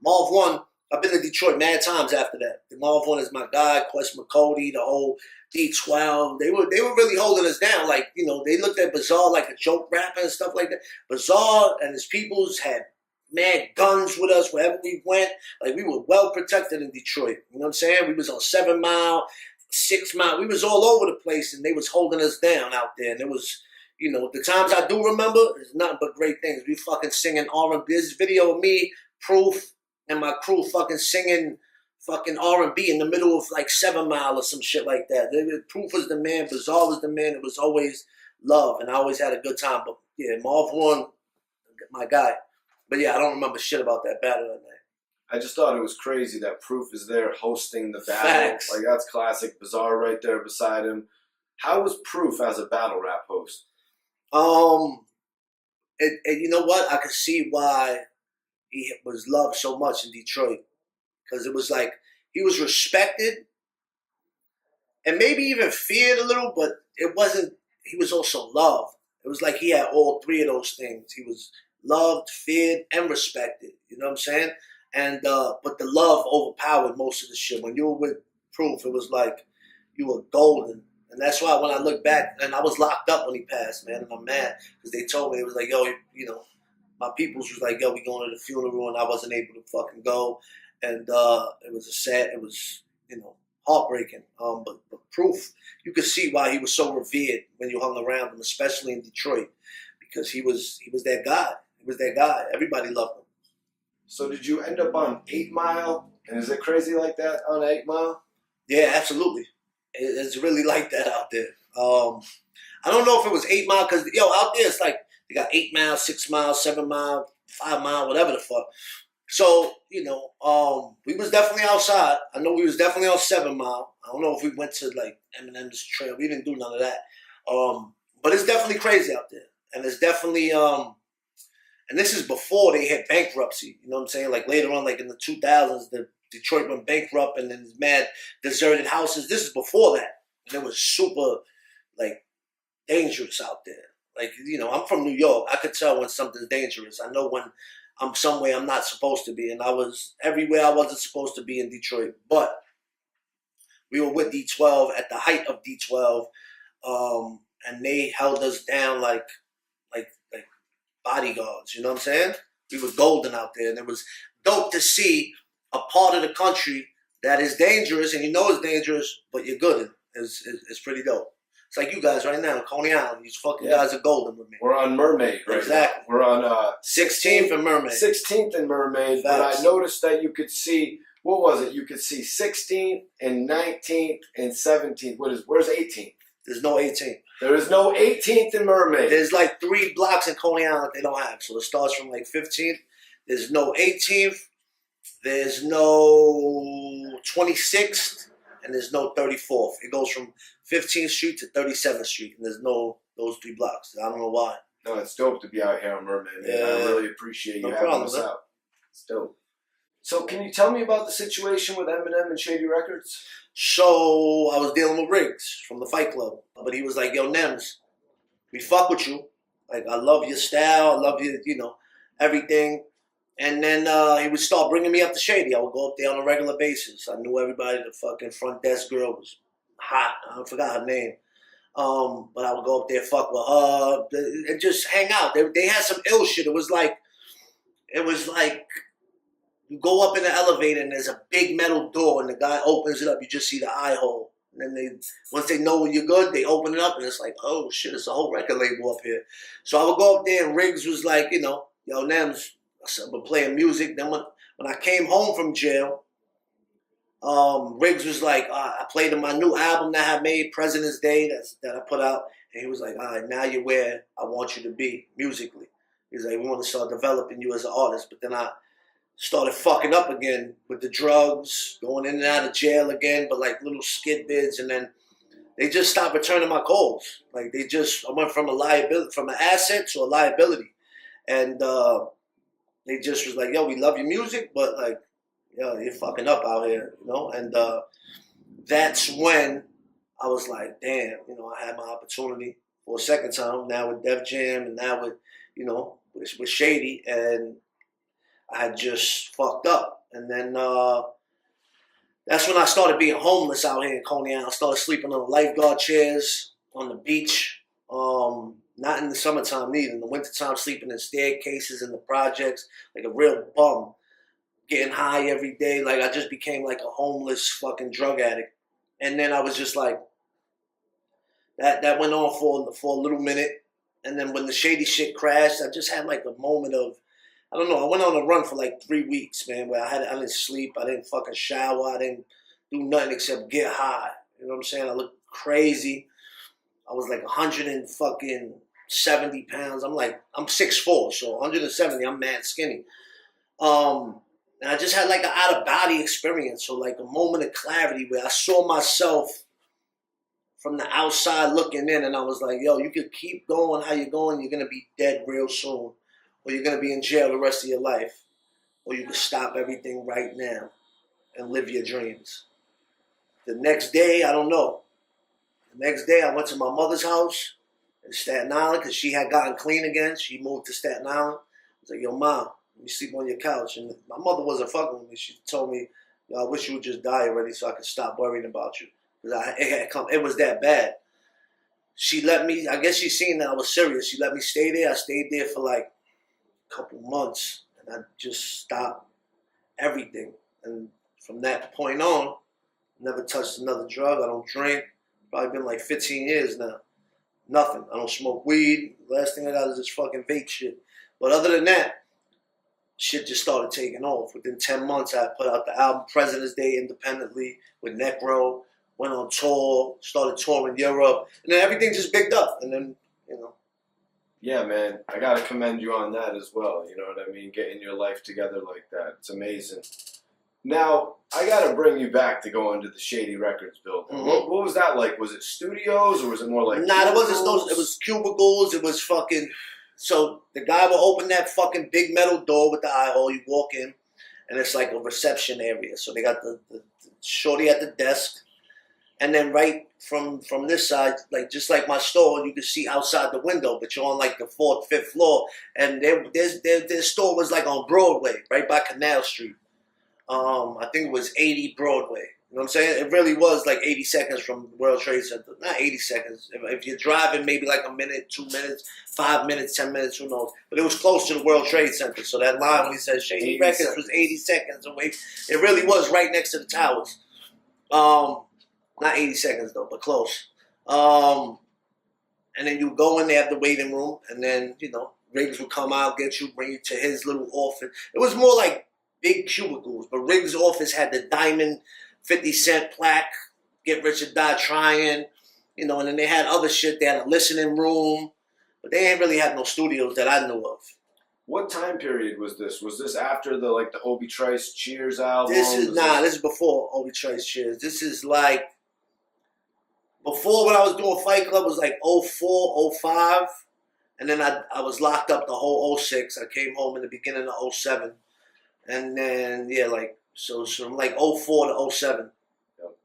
Marv 1, I've been to Detroit mad times after that. Marv 1 is my guy, Quest McCody, the whole D12. They were really holding us down. Like, they looked at Bizarre like a joke rapper and stuff like that. Bizarre and his peoples had mad guns with us wherever we went. Like, we were well protected in Detroit. You know what I'm saying? We was on 7 Mile, 6 Mile. We was all over the place, and they was holding us down out there. And it was, the times I do remember, it's nothing but great things. We fucking singing R&B. This video of me, Proof, and my crew fucking singing fucking R&B in the middle of like 7 Mile or some shit like that. Proof was the man. Bizarre was the man. It was always love, and I always had a good time. But yeah, Marv 1, my guy. But yeah, I don't remember shit about that battle that night. I just thought it was crazy that Proof is there hosting the battle. Facts. Like, that's classic. Bizarre right there beside him. How was Proof as a battle rap host? You know what? I could see why he was loved so much in Detroit. Because it was like, he was respected and maybe even feared a little, but it wasn't, he was also loved. It was like he had all three of those things. He was loved, feared, and respected. You know what I'm saying? And but the love overpowered most of the shit. When you were with Proof, it was like you were golden. And that's why when I look back, and I was locked up when he passed, man, and I'm mad because they told me, it was like, yo, my peoples was like, yo, we going to the funeral, and I wasn't able to fucking go. And it was heartbreaking. But proof, you could see why he was so revered when you hung around him, especially in Detroit, because he was that guy. He was that guy. Everybody loved him. So did you end up on 8 Mile? And is it crazy like that on 8 Mile? Yeah, absolutely. It's really like that out there. I don't know if it was 8 Mile, because out there it's like they got 8 Mile, 6 Mile, 7 Mile, 5 Mile, whatever the fuck. So, we was definitely outside. I know we was definitely on 7 Mile. I don't know if we went to like Eminem's trail. We didn't do none of that. But it's definitely crazy out there. And it's definitely and this is before they had bankruptcy. You know what I'm saying? Like later on, like in the 2000s, the Detroit went bankrupt and then mad deserted houses. This is before that. And it was super like dangerous out there. Like, I'm from New York. I could tell when something's dangerous. I know when I'm somewhere I'm not supposed to be. And I was everywhere I wasn't supposed to be in Detroit. But we were with D12 at the height of D12. And they held us down like bodyguards. You know what I'm saying? We were golden out there. And it was dope to see a part of the country that is dangerous. And it's dangerous, but you're good in. It's pretty dope. It's like you guys right now in Coney Island. These fucking guys are golden with me. We're on Mermaid right exactly. now. We're on 16th and Mermaid. 16th and Mermaid. Facts. But I noticed that you could see, what was it? You could see 16th and 19th and 17th. Where's 18th? There's no 18th. There is no 18th in Mermaid. There's like 3 blocks in Coney Island they don't have. So it starts from like 15th. There's no 18th. There's no 26th. And there's no 34th. It goes from 15th Street to 37th Street. And there's no those 3 blocks. I don't know why. No, it's dope to be out here on Mermaid. Man. Yeah. I really appreciate you having us out. It's dope. So can you tell me about the situation with Eminem and Shady Records? So I was dealing with Riggs from the Fight Club. But he was like, yo, Nems, we fuck with you. Like, I love your style. I love your, everything. And then he would start bringing me up to Shady. I would go up there on a regular basis. I knew everybody. The fucking front desk girl was hot. I forgot her name. But I would go up there, fuck with her, and just hang out. They had some ill shit. It was like you go up in the elevator and there's a big metal door and the guy opens it up. You just see the eye hole. And then once they know when you're good, they open it up and it's like, oh shit, it's a whole record label up here. So I would go up there and Riggs was like, yo, Nems, I've been playing music. Then when I came home from jail, Riggs was like, I played him my new album that I made, President's Day, that I put out. And he was like, all right, now you're where I want you to be musically. He's like, we want to start developing you as an artist. But then I started fucking up again with the drugs, going in and out of jail again, but like little skid bids. And then they just stopped returning my calls. Like I went from an asset to a liability. And they just was like, yo, we love your music, but like, yo, you're fucking up out here, And that's when I was like, damn, I had my opportunity for a second time now with Def Jam and now with, with Shady, and I had just fucked up. And then that's when I started being homeless out here in Coney Island. I started sleeping on the lifeguard chairs on the beach. Not in the summertime neither. In the wintertime, sleeping in staircases in the projects, like a real bum. Getting high every day. Like I just became like a homeless fucking drug addict. And then I was just like, that went on for a little minute. And then when the Shady shit crashed, I just had like a moment of, I don't know, I went on a run for like 3 weeks, man, where I didn't sleep, I didn't fucking shower, I didn't do nothing except get high. You know what I'm saying? I looked crazy. I was like 170 pounds. I'm 6'4", so 170, I'm mad skinny. And I just had like an out-of-body experience, so like a moment of clarity where I saw myself from the outside looking in, and I was like, yo, you could keep going how you're going, you're going to be dead real soon. Or you're going to be in jail the rest of your life. Or you can stop everything right now and live your dreams. The next day, I don't know. The next day, I went to my mother's house in Staten Island because she had gotten clean again. She moved to Staten Island. I was like, yo, Mom, let me sleep on your couch. And my mother wasn't fucking with me. She told me, yo, I wish you would just die already so I could stop worrying about you. Because it was that bad. She let me, I guess she seen that I was serious. She let me stay there. I stayed there for like couple months, and I just stopped everything. And from that point on, never touched another drug. I don't drink. Probably been like 15 years now. Nothing. I don't smoke weed. Last thing I got is this fucking vape shit. But other than that, shit just started taking off. Within 10 months, I put out the album President's Day independently with Necro, went on tour, started touring Europe, and then everything just picked up. And then, you know. Yeah, man, I got to commend you on that as well. You know what I mean? Getting your life together like that. It's amazing. Now, I got to bring you back to go into the Shady Records building. Mm-hmm. What was that like? Was it studios or was it more like Nah, it wasn't cubicles? those. It was cubicles. It was fucking. So the guy will open that fucking big metal door with the eye hole. You walk in, and it's like a reception area. So they got the shorty at the desk, and then right from this side, like just like my store, you can see outside the window, but you're on like the 4th, 5th floor, and their store was like on Broadway, right by Canal Street. I think it was 80 Broadway. You know what I'm saying? It really was like 80 seconds from World Trade Center. Not 80 seconds. If you're driving, maybe like a minute, 2 minutes, 5 minutes, 10 minutes, who knows? But it was close to the World Trade Center. So that line when he said Shady Records seconds. was 80 seconds away. It really was right next to the towers. Not 80 seconds though, but close. And then you go in, they have the waiting room, and then, you know, Riggs would come out, get you, bring you to his little office. It was more like big cubicles, but Riggs' office had the diamond 50 Cent plaque, Get Rich or Die Trying, you know, and then they had other shit. They had a listening room, but they ain't really had no studios that I knew of. What time period was this? Was this after the Obi Trice Cheers album? This is before Obi Trice Cheers. This is like, before when I was doing Fight Club, it was like 04, 05, and then I was locked up the whole 06. I came home in the beginning of 07. And then, yeah, like, so from like 04 to 07. Yep.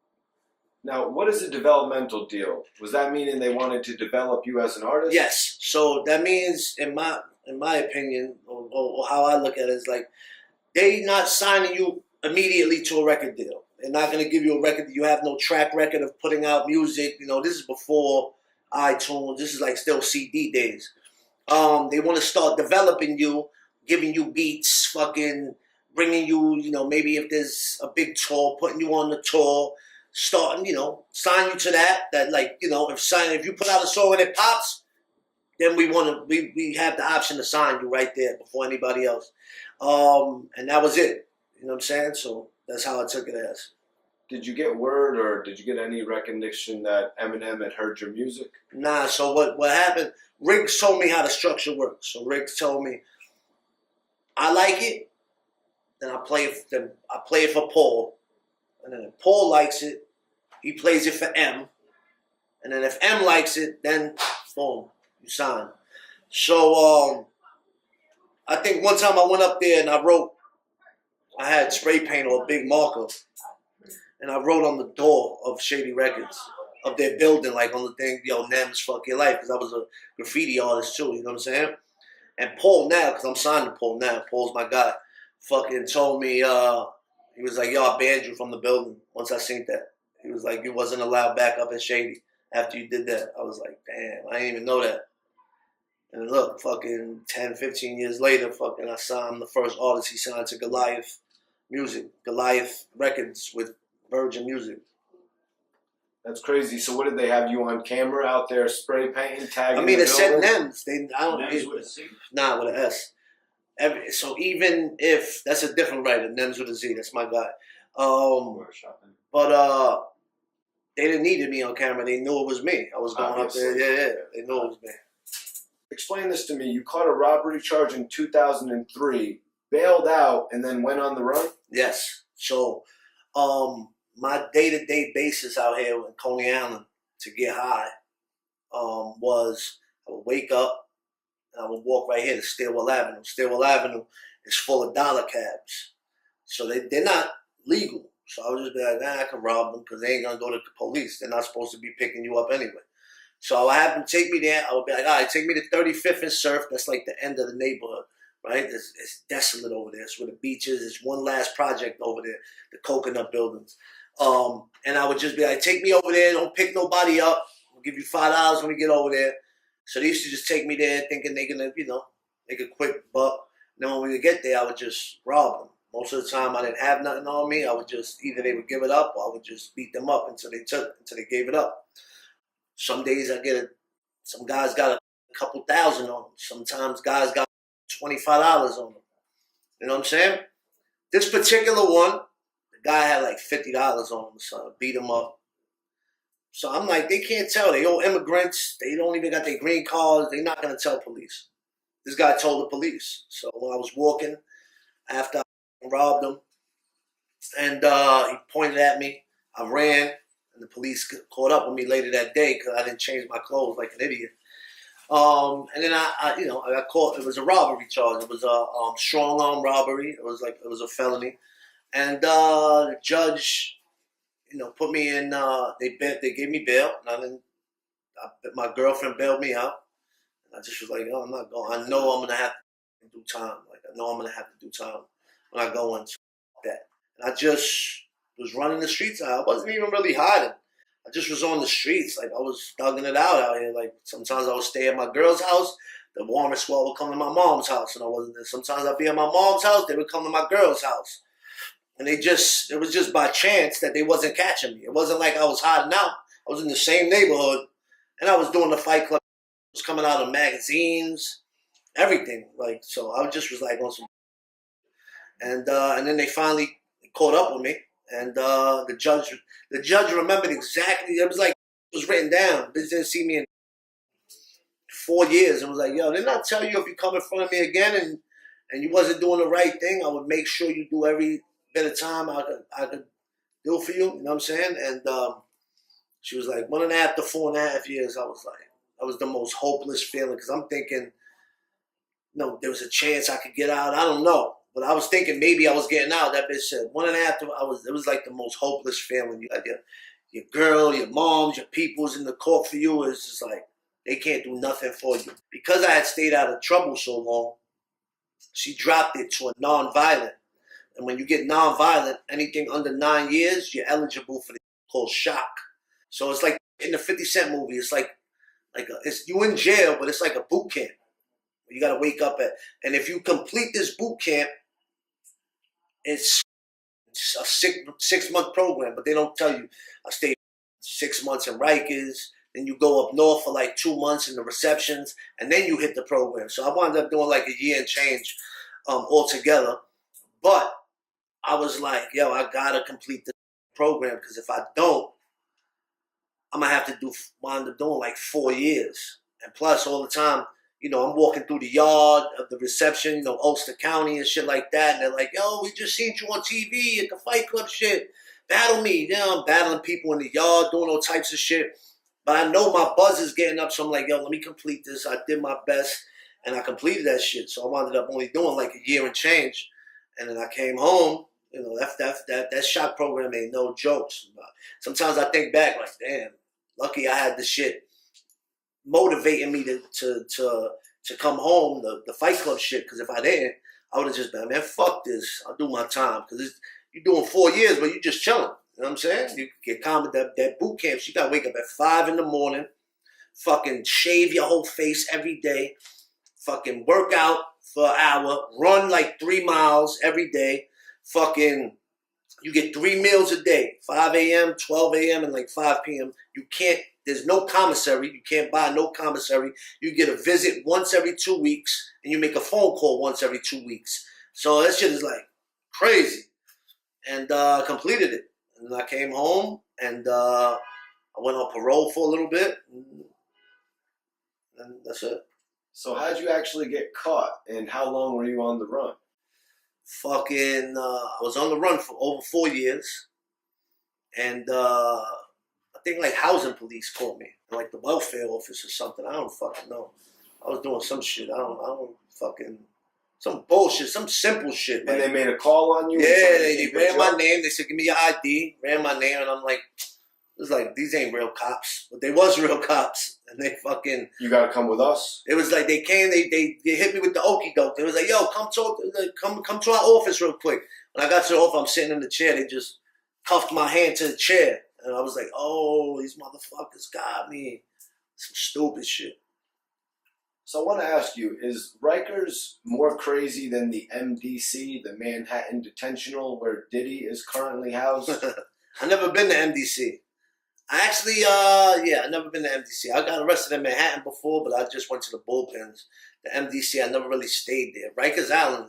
Now, what is a developmental deal? Was that meaning they wanted to develop you as an artist? Yes. So that means, in my opinion, or how I look at it, is like, they not signing you immediately to a record deal. They're not going to give you a record. You have no track record of putting out music. You know, this is before iTunes. This is like still CD days. They want to start developing you, giving you beats, fucking bringing you, you know, maybe if there's a big tour, putting you on the tour, starting, you know, sign you to that like, you know, if you put out a song and it pops, then we have the option to sign you right there before anybody else. And that was it. You know what I'm saying? So that's how I took it as. Did you get word or did you get any recognition that Eminem had heard your music? Nah, so what happened, Riggs told me how the structure works. So Riggs told me, I like it, then I play it for Paul. And then if Paul likes it, he plays it for M. And then if M likes it, then boom, you sign. So I think one time I went up there and I had spray paint or a big marker, and I wrote on the door of Shady Records, of their building, like on the thing, yo, Nems, fuck your life, because I was a graffiti artist too, you know what I'm saying? And Paul now, because I'm signed to Paul now, Paul's my guy, fucking told me, he was like, yo, I banned you from the building once I seen that. He was like, you wasn't allowed back up in Shady after you did that. I was like, damn, I didn't even know that. And look, fucking 10, 15 years later, fucking I'm the first artist he signed to Goliath Records with Virgin Music. That's crazy. So what did they have you on camera out there spray painting, tagging? I mean, the it said building? Nems. I don't. Nems with a C? Nah, with an S. So even if that's a different writer, Nems with a Z. That's my guy. But they didn't need me on camera. They knew it was me. I was going Obviously. up there. Yeah. They knew it was me. Explain this to me. You caught a robbery charge in 2003, bailed out, and then went on the run? Yes. So, my day-to-day basis out here in Coney Island to get high was I would wake up and I would walk right here to Stillwell Avenue. Stillwell Avenue is full of dollar cabs. So they're not legal. So I would just be like, nah, I can rob them because they ain't going to go to the police. They're not supposed to be picking you up anyway. So I have them take me there. I would be like, all right, take me to 35th and Surf. That's like the end of the neighborhood, right? It's desolate over there. It's where the beach is. It's one last project over there, the coconut buildings. And I would just be like, take me over there. Don't pick nobody up. I'll give you $5 when we get over there. So they used to just take me there thinking they're going to, make a quick buck. then when we would get there, I would just rob them. Most of the time, I didn't have nothing on me. I would just either they would give it up, or I would just beat them up until they gave it up. Some days some guys got a couple thousand on them. Sometimes guys got $25 on them. You know what I'm saying? This particular one, the guy had like $50 on him, so I beat him up. So I'm like, they can't tell. They all immigrants. They don't even got their green cards. They're not going to tell police. This guy told the police. So when I was walking after I robbed him, and he pointed at me, I ran, and the police caught up with me later that day because I didn't change my clothes like an idiot. And then I got caught. It was a robbery charge. It was a strong arm robbery. It was a felony, and the judge, put me in. They gave me bail, and my girlfriend bailed me out. And I just was like, I'm not going. I know I'm gonna have to do time. Like I know I'm gonna have to do time when I go into that. And I just was running the streets. I wasn't even really hiding. I just was on the streets. Like I was thugging it out here. Like sometimes I would stay at my girl's house. The warmer squad would come to my mom's house, and I wasn't there. Sometimes I'd be at my mom's house. They would come to my girl's house. And it was just by chance that they wasn't catching me. It wasn't like I was hiding out. I was in the same neighborhood, and I was doing the Fight Club. It was coming out of magazines, everything. Like so, I just was like on some. And then they finally caught up with me, and the judge remembered exactly. It was like it was written down. They didn't see me in 4 years, and was like, "Yo, didn't I tell you if you come in front of me again and you wasn't doing the right thing, I would make sure you do every bit of time I could do for you." You know what I'm saying? And she was like, 1.5 to 4.5 years. I was like, that was the most hopeless feeling because I'm thinking, no, there was a chance I could get out. I don't know. But I was thinking maybe I was getting out. That bitch said 1.5 to it was like the most hopeless feeling. You got your girl, your moms, your people's in the court for you. It's just like they can't do nothing for you. Because I had stayed out of trouble so long, she dropped it to a non-violent. And when you get non-violent, anything under 9 years, you're eligible for the called shock. So it's like in the 50 Cent movie, it's like it's you in jail, but it's like a boot camp. You got to wake up and if you complete this boot camp, it's a 6-month program, but they don't tell you. I stayed 6 months in Rikers, then you go up north for like 2 months in the receptions, and then you hit the program. So I wound up doing like a year and change altogether. But I was like, yo, I gotta complete the program because if I don't, I'm gonna have to wind up doing like 4 years. And plus, all the time, I'm walking through the yard of the reception, Ulster County and shit like that. And they're like, yo, we just seen you on TV at the Fight Club shit. Battle me. I'm battling people in the yard, doing all types of shit. But I know my buzz is getting up, so I'm like, yo, let me complete this. I did my best, and I completed that shit. So I wound up only doing like a year and change. And then I came home. That shock program ain't no jokes. Sometimes I think back like, damn, lucky I had the shit motivating me to come home, the Fight Club shit, because if I didn't, I would have just been, man, fuck this. I'll do my time. Because you're doing 4 years, but you just chilling. You know what I'm saying? You get calm with that boot camp. So you got to wake up at 5 in the morning, fucking shave your whole face every day, fucking work out for an hour, run like 3 miles every day, fucking, you get 3 meals a day, 5 a.m., 12 a.m., and like 5 p.m. There's no commissary. You can't buy no commissary. You get a visit once every 2 weeks, and you make a phone call once every 2 weeks. So that shit is like crazy. And I completed it. And then I came home, and I went on parole for a little bit, and that's it. So how'd you actually get caught, and how long were you on the run? I was on the run for over 4 years, and I think like housing police caught me, like the welfare office or something. I don't fucking know. I was doing some shit. I don't fucking some bullshit, some simple shit. And they made a call on you. Yeah, they ran my name. They said, "Give me your ID." Ran my name, and I'm like, it was like these ain't real cops, but they was real cops, and they fucking. You gotta come with us. It was like they came. They hit me with the okie doke. They was like, "Yo, come to our office real quick." When I got to the office, I'm sitting in the chair. They just cuffed my hand to the chair. And I was like, oh, these motherfuckers got me. Some stupid shit. So I want to ask you, is Rikers more crazy than the MDC, the Manhattan Detentional, where Diddy is currently housed? I never been to MDC. I actually, I never been to MDC. I got arrested in Manhattan before, but I just went to the bullpens. The MDC, I never really stayed there. Rikers Island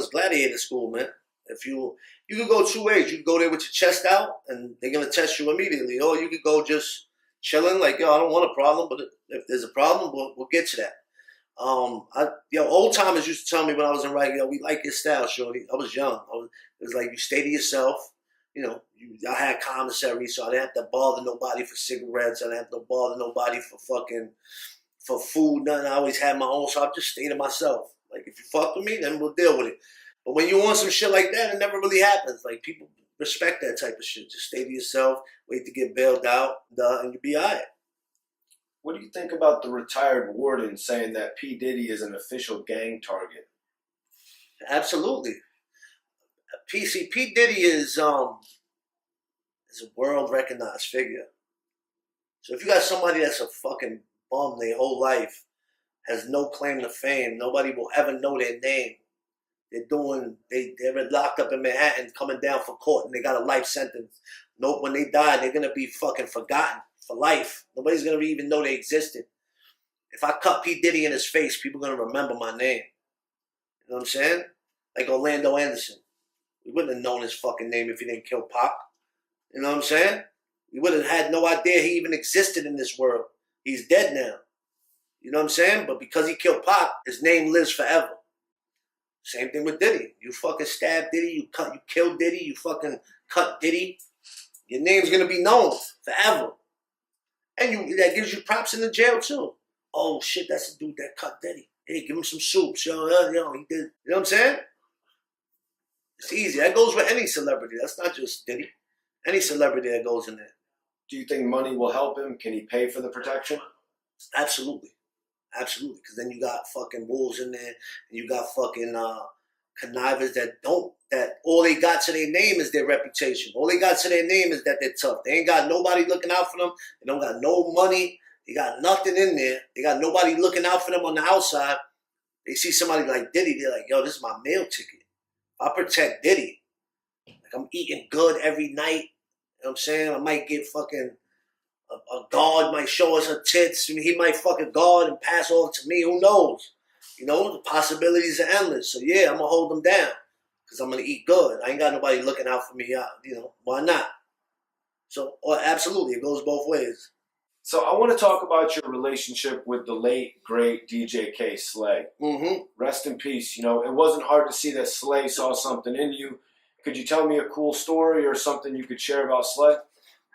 is gladiator school, man. If you could go two ways. You could go there with your chest out, and they're gonna test you immediately, or you could go just chilling, like, yo, I don't want a problem, but if there's a problem, we'll get to that. Old timers used to tell me when I was in Rikers, yo, we like your style, shorty. I was young. It was like, you stay to yourself. You know, I had commissary, so I didn't have to bother nobody for cigarettes. I didn't have to bother nobody for food, nothing. I always had my own, so I just stay to myself. Like, if you fuck with me, then we'll deal with it. But when you want some shit like that, it never really happens. Like, people respect that type of shit. Just stay to yourself, wait to get bailed out, and you'll be all right. What do you think about the retired warden saying that P. Diddy is an official gang target? Absolutely. P. Diddy is a world-recognized figure. So if you got somebody that's a fucking bum their whole life, has no claim to fame, nobody will ever know their name. They're locked up in Manhattan, coming down for court, and they got a life sentence. Nope, when they die, they're gonna be fucking forgotten for life. Nobody's gonna even know they existed. If I cut P. Diddy in his face, people are gonna remember my name. You know what I'm saying? Like Orlando Anderson. We wouldn't have known his fucking name if he didn't kill Pac. You know what I'm saying? We would have had no idea he even existed in this world. He's dead now. You know what I'm saying? But because he killed Pac, his name lives forever. Same thing with Diddy. You fucking stabbed Diddy, you killed Diddy, you fucking cut Diddy. Your name's gonna be known forever. And that gives you props in the jail too. Oh shit, that's the dude that cut Diddy. Hey, give him some soup. Yo, he did. You know what I'm saying? It's easy. That goes with any celebrity. That's not just Diddy. Any celebrity that goes in there. Do you think money will help him? Can he pay for the protection? Absolutely. Absolutely. Because then you got fucking wolves in there, and you got fucking connivers that all they got to their name is their reputation. All they got to their name is that they're tough. They ain't got nobody looking out for them. They don't got no money. They got nothing in there. They got nobody looking out for them on the outside. They see somebody like Diddy, they're like, yo, this is my meal ticket. I protect Diddy. Like, I'm eating good every night. You know what I'm saying? I might get fucking a guard might show us her tits. I mean, he might fucking guard and pass off to me. Who knows? You know, the possibilities are endless. So yeah, I'm gonna hold them down because I'm gonna eat good. I ain't got nobody looking out for me. You know, why not? So absolutely, it goes both ways. So I want to talk about your relationship with the late, great DJ K. Slay. Mm-hmm. Rest in peace. You know, it wasn't hard to see that Slay saw something in you. Could you tell me a cool story or something you could share about Slay?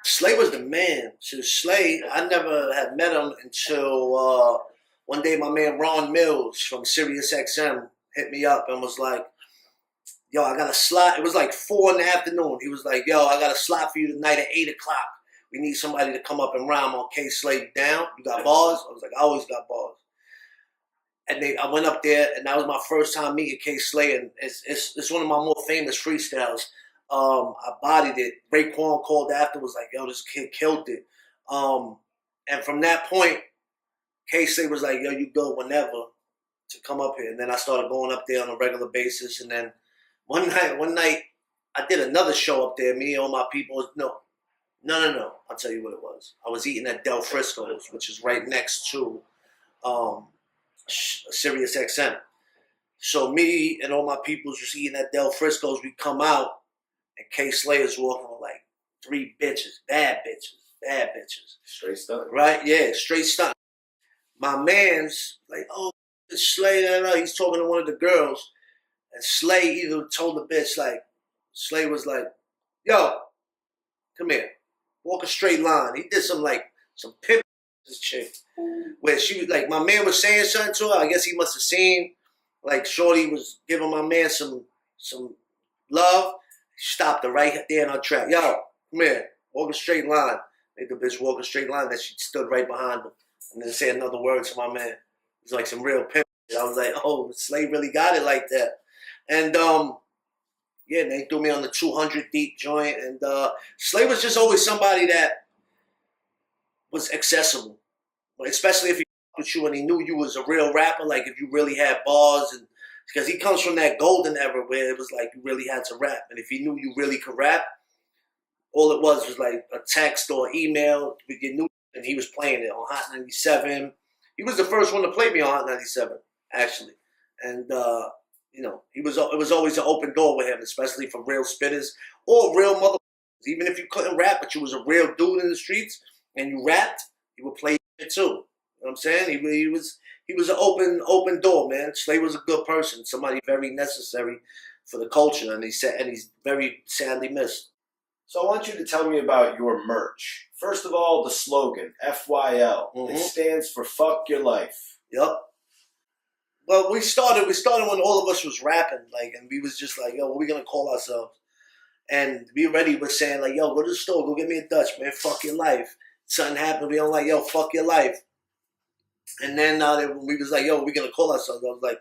Slay was the man. So Slay, I never had met him until one day my man Ron Mills from Sirius XM hit me up and was like, yo, I got a slot. It was like 4 PM. He was like, yo, I got a slot for you tonight at 8 o'clock. We need somebody to come up and rhyme on K. Slay down. You got bars? I was like, I always got bars. And I went up there, and that was my first time meeting K. Slay, and it's one of my more famous freestyles. I bodied it. Raekwon called after, was like, yo, this kid killed it. And from that point, K. Slay was like, yo, you go whenever to come up here. And then I started going up there on a regular basis. And then one night, I did another show up there. Me and all my people, no. I'll tell you what it was. I was eating at Del Frisco's, which is right next to Sirius XM. So me and all my people was eating at Del Frisco's. We come out, and K. Slay is walking with like 3 bitches, bad bitches. Straight stunt. Right? Yeah, straight stunt. My man's like, oh, Slay, he's talking to one of the girls, and Slay either told the bitch, like, Slay was like, yo, come here. Walk a straight line. He did some pimp this chick. Where she was like, my man was saying something to her. I guess he must have seen like Shorty was giving my man some love. She stopped her right there in her track. Yo, come here. Walk a straight line. Made the bitch walk a straight line that she stood right behind him. And then say another word to my man. It was like some real pimp. I was like, oh, Slay really got it like that. And yeah, they threw me on the 200 deep joint, and Slay was just always somebody that was accessible, especially if with you and he knew you was a real rapper, like if you really had bars, and because he comes from that golden era where it was like you really had to rap, and if he knew you really could rap, all it was like a text or email with your new, and he was playing it on Hot 97. He was the first one to play me on Hot 97, actually, and you know, it was always an open door with him, especially for real spitters or real mother. Even if you couldn't rap, but you was a real dude in the streets and you rapped, he would play it too. You know what I'm saying? He was an open door, man. Slay was a good person, somebody very necessary for the culture, and he's very sadly missed. So I want you to tell me about your merch. First of all, the slogan, FYL. Mm-hmm. It stands for Fuck Your Life. Yup. Well, we started when all of us was rapping, like, and we was just like, yo, what we gonna call ourselves? And we already was saying like, yo, go to the store, go get me a Dutch, man. Fuck your life. Something happened, we don't like, yo, fuck your life. And then we was like, yo, what we gonna call ourselves? I was like,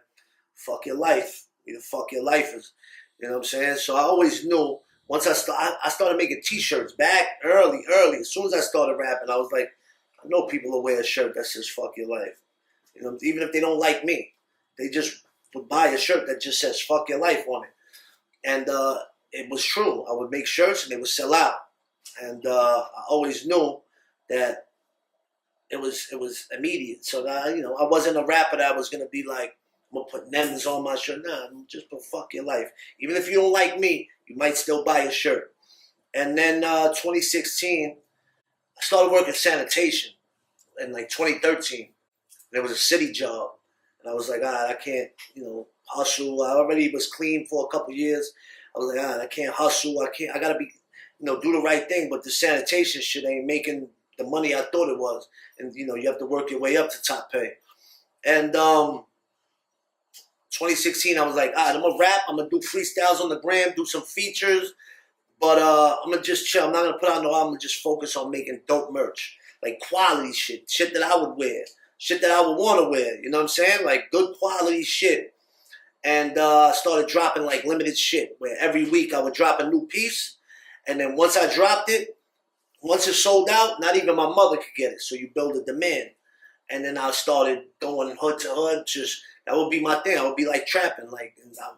fuck your life. We the fuck your lifers. You know what I'm saying? So I always knew. Once I started making T-shirts back early. As soon as I started rapping, I was like, I know people will wear a shirt that says "fuck your life." You know, even if they don't like me, they just would buy a shirt that just says "fuck your life" on it. And it was true. I would make shirts and they would sell out. And I always knew that it was immediate. So that, you know, I wasn't a rapper that was gonna be like, I'm gonna put Nems on my shirt. Nah, just put "fuck your life." Even if you don't like me, you might still buy a shirt. And then 2016, I started working sanitation. In like 2013, there was a city job, and I was like, I can't, you know, hustle. I already was clean for a couple years. I was like, I can't hustle. I gotta be, you know, do the right thing. But the sanitation shit ain't making the money I thought it was, and you know, you have to work your way up to top pay. And 2016, I was like, I'm gonna rap, I'm gonna do freestyles on the gram, do some features, but I'm gonna just chill. I'm not gonna put out no album, I'm gonna just focus on making dope merch, like quality shit that I would wear, shit that I would want to wear. You know what I'm saying? Like good quality shit. And I started dropping like limited shit, where every week I would drop a new piece, and then once I dropped it, once it sold out, not even my mother could get it. So you build a demand. And then I started going hood to hood. Just that would be my thing. I would be like trapping. Like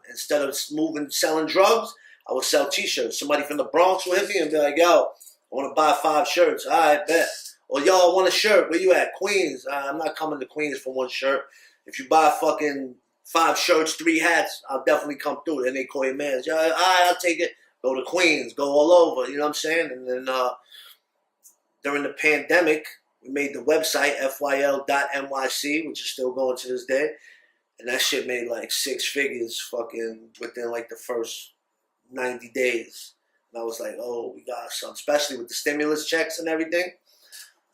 instead of selling drugs, I would sell T-shirts. Somebody from the Bronx would hit me and be like, "Yo, I want to buy 5 shirts." All right, bet. Or yo, I want a shirt. Where you at? Queens. I'm not coming to Queens for one shirt. If you buy fucking 5 shirts, 3 hats, I'll definitely come through. And they call your man. All right, I'll take it. Go to Queens. Go all over. You know what I'm saying? And then during the pandemic, we made the website, fyl.nyc, which is still going to this day. And that shit made like 6 figures fucking within like the first 90 days. And I was like, oh, we got some, especially with the stimulus checks and everything.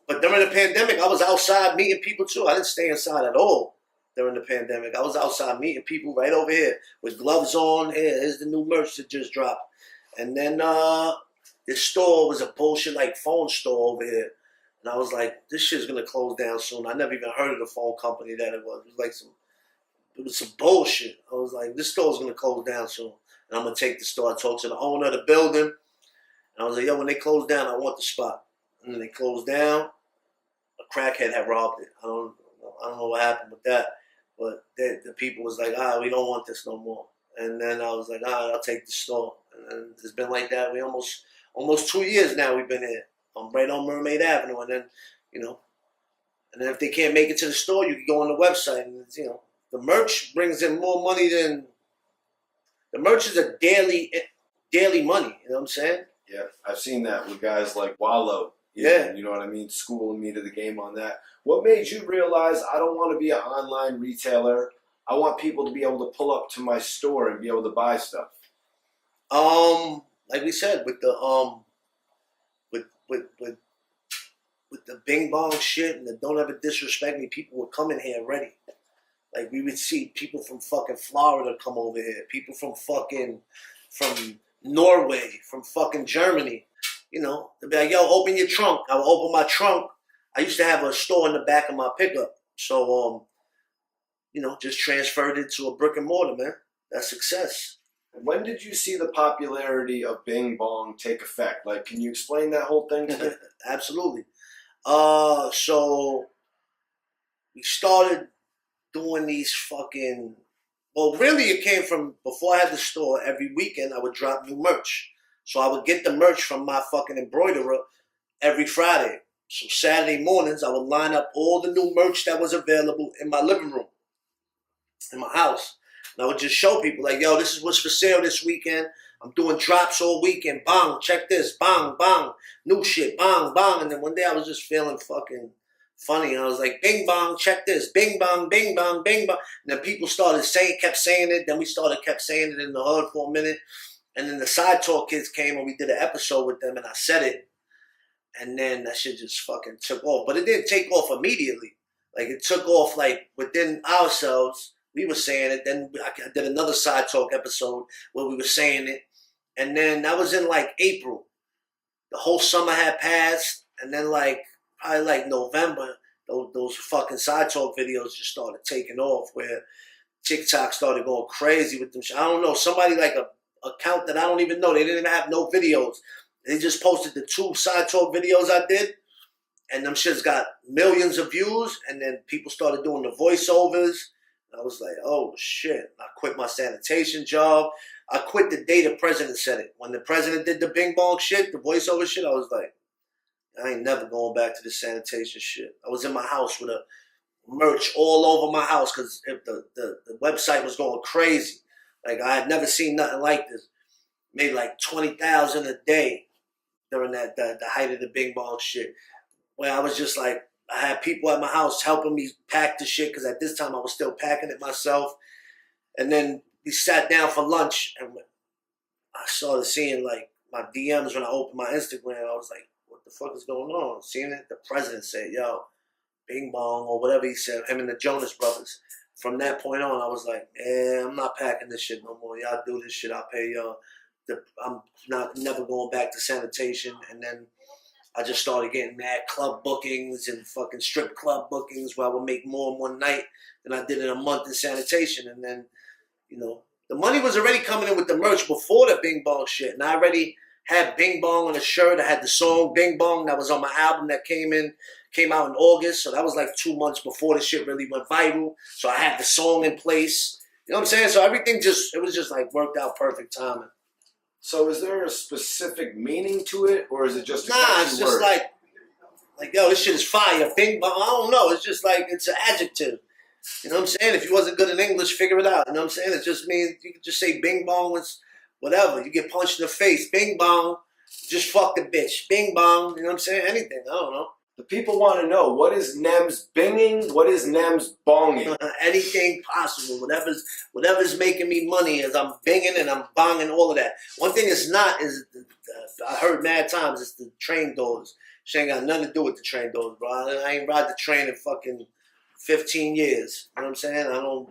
But during the pandemic, I was outside meeting people too. I didn't stay inside at all during the pandemic. I was outside meeting people right over here with gloves on. Here's the new merch that just dropped. And then this store was a bullshit like phone store over here. And I was like, this shit's gonna close down soon. I never even heard of the phone company that it was. It was some bullshit. I was like, this store's gonna close down soon. And I'm gonna take the store. I talked to the owner of the building. And I was like, yo, when they close down, I want the spot. And then they closed down. A crackhead had robbed it. I don't know what happened with that. But the people was like, we don't want this no more. And then I was like, I'll take the store. And it's been like that. We almost 2 years now we've been here. I'm right on Mermaid Avenue, and then, you know, and then if they can't make it to the store, you can go on the website, and you know, the merch brings in more money than the merch is a daily money. You know what I'm saying? Yeah, I've seen that with guys like Wallow. Yeah, you know what I mean, schooling me to the game on that. What made you realize I don't want to be an online retailer? I want people to be able to pull up to my store and be able to buy stuff. Like we said, with the with the bing bong shit and the don't ever disrespect me, people would come in here ready. Like we would see people from fucking Florida come over here, people from Norway, from fucking Germany. You know, they'd be like, yo, open your trunk. I would open my trunk. I used to have a store in the back of my pickup. So, you know, just transferred it to a brick and mortar, man. That's success. When did you see the popularity of Bing Bong take effect? Like, can you explain that whole thing to me? Absolutely. So we started doing these fucking. Well, really, it came from before I had the store. Every weekend, I would drop new merch. So I would get the merch from my fucking embroiderer every Friday. So Saturday mornings, I would line up all the new merch that was available in my living room, in my house. And I would just show people, like, yo, this is what's for sale this weekend. I'm doing drops all weekend. Bang, check this. Bang, bang. New shit. Bang, bang. And then one day I was just feeling fucking funny. And I was like, bing, bang, check this. Bing, bang, bing, bang, bing, bang. And then people kept saying it. Then we kept saying it in the hood for a minute. And then the Side Talk kids came and we did an episode with them and I said it. And then that shit just fucking took off. But it didn't take off immediately. Like, it took off, like, within ourselves. We were saying it. Then I did another Side Talk episode where we were saying it. And then that was in, like, April. The whole summer had passed. And then, like, probably, like, November, those fucking Side Talk videos just started taking off where TikTok started going crazy with them. I don't know. Somebody, like, a account that I don't even know. They didn't even have no videos. They just posted the 2 Side Talk videos I did, and them shits got millions of views, and then people started doing the voiceovers. And I was like, oh, shit. I quit my sanitation job. I quit the day the president said it. When the president did the bing bong shit, the voiceover shit, I was like, I ain't never going back to the sanitation shit. I was in my house with a merch all over my house because the website was going crazy. Like, I had never seen nothing like this. Made like $20,000 a day during the height of the bing bong shit. Where I was just like, I had people at my house helping me pack the shit because at this time I was still packing it myself. And then we sat down for lunch and I started seeing like my DMs when I opened my Instagram. I was like, what the fuck is going on? Seeing it, the president said, yo, bing bong or whatever he said, him and the Jonas Brothers. From that point on, I was like, I'm not packing this shit no more. Y'all do this shit, I'll pay y'all. I'm never going back to sanitation. And then I just started getting mad club bookings and fucking strip club bookings where I would make more in one night than I did in a month in sanitation. And then, you know, the money was already coming in with the merch before the Bing Bong shit. And I already had Bing Bong on a shirt. I had the song Bing Bong that was on my album that came out in August. So that was like 2 months before the shit really went viral. So I had the song in place. You know what I'm saying? So everything it was just like worked out perfect timing. So is there a specific meaning to it, or is it just a it's just word? like, yo, this shit is fire. Bing bong. I don't know. It's just like, it's an adjective. You know what I'm saying? If you wasn't good in English, figure it out. You know what I'm saying? It just means you could just say bing bong was whatever. You get punched in the face. Bing bong. Just fuck the bitch. Bing bong. You know what I'm saying? Anything. I don't know. The people want to know, what is Nems binging? What is Nems bonging? Anything possible. Whatever's making me money is I'm binging and I'm bonging, all of that. One thing it's not is, I heard mad times, it's the train doors. She ain't got nothing to do with the train doors, bro. I ain't ride the train in fucking 15 years. You know what I'm saying?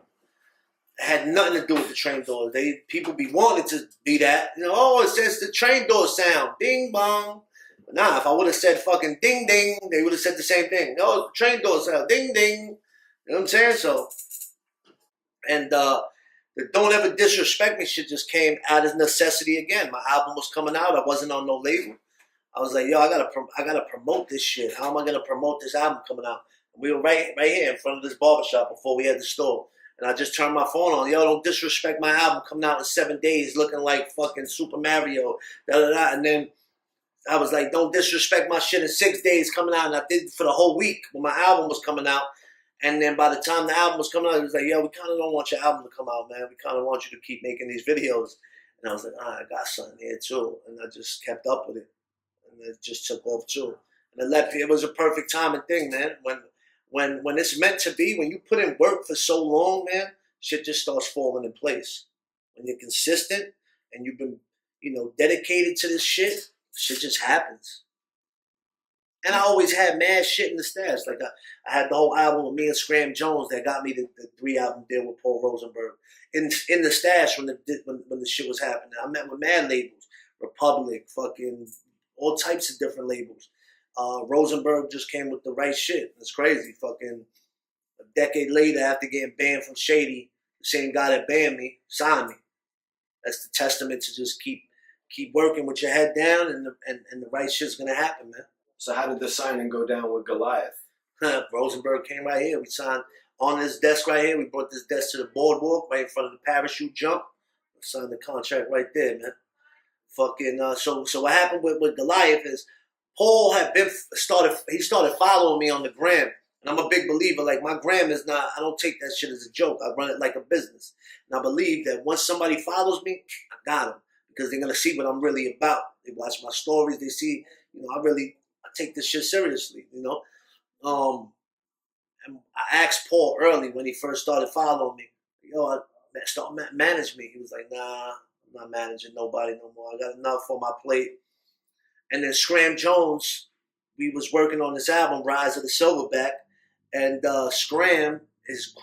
It had nothing to do with the train doors. People be wanting to be that. You know, oh, it says the train door sound. Bing bong. Nah, if I would have said fucking ding ding, they would have said the same thing. No, train door sound, ding ding. You know what I'm saying? So, and the Don't Ever Disrespect Me shit just came out of necessity again. My album was coming out. I wasn't on no label. I was like, yo, I gotta promote this shit. How am I gonna promote this album coming out? And we were right here in front of this barbershop before we had the store. And I just turned my phone on. Yo, don't disrespect my album coming out in 7 days, looking like fucking Super Mario. Da da da. And then I was like, don't disrespect my shit in 6 days coming out. And I did it for the whole week when my album was coming out. And then by the time the album was coming out, it was like, yo, we kind of don't want your album to come out, man. We kind of want you to keep making these videos. And I was like, I got something here too. And I just kept up with it. And it just took off too. And it was a perfect timing thing, man. When it's meant to be, when you put in work for so long, man, shit just starts falling in place. When you're consistent and you've been, dedicated to this shit just happens. And I always had mad shit in the stash. Like I had the whole album with me and Scram Jones that got me the 3-album deal with Paul Rosenberg. In the stash when the shit was happening. I met with mad labels. Republic, fucking all types of different labels. Rosenberg just came with the right shit. It's crazy. Fucking a decade later, after getting banned from Shady, the same guy that banned me signed me. That's the testament to just keep working with your head down, and the right shit's gonna happen, man. So how did the signing go down with Goliath? Rosenberg came right here. We signed on this desk right here. We brought this desk to the boardwalk right in front of the parachute jump. We signed the contract right there, man. Fucking so what happened with Goliath is Paul had started following me on the gram. And I'm a big believer, like my gram is not, I don't take that shit as a joke. I run it like a business. And I believe that once somebody follows me, I got them. Because they're gonna see what I'm really about. They watch my stories, they see, I take this shit seriously, And I asked Paul early when he first started following me, manage me. He was like, nah, I'm not managing nobody no more. I got enough on my plate. And then Scram Jones, we was working on this album, Rise of the Silverback, and Scram is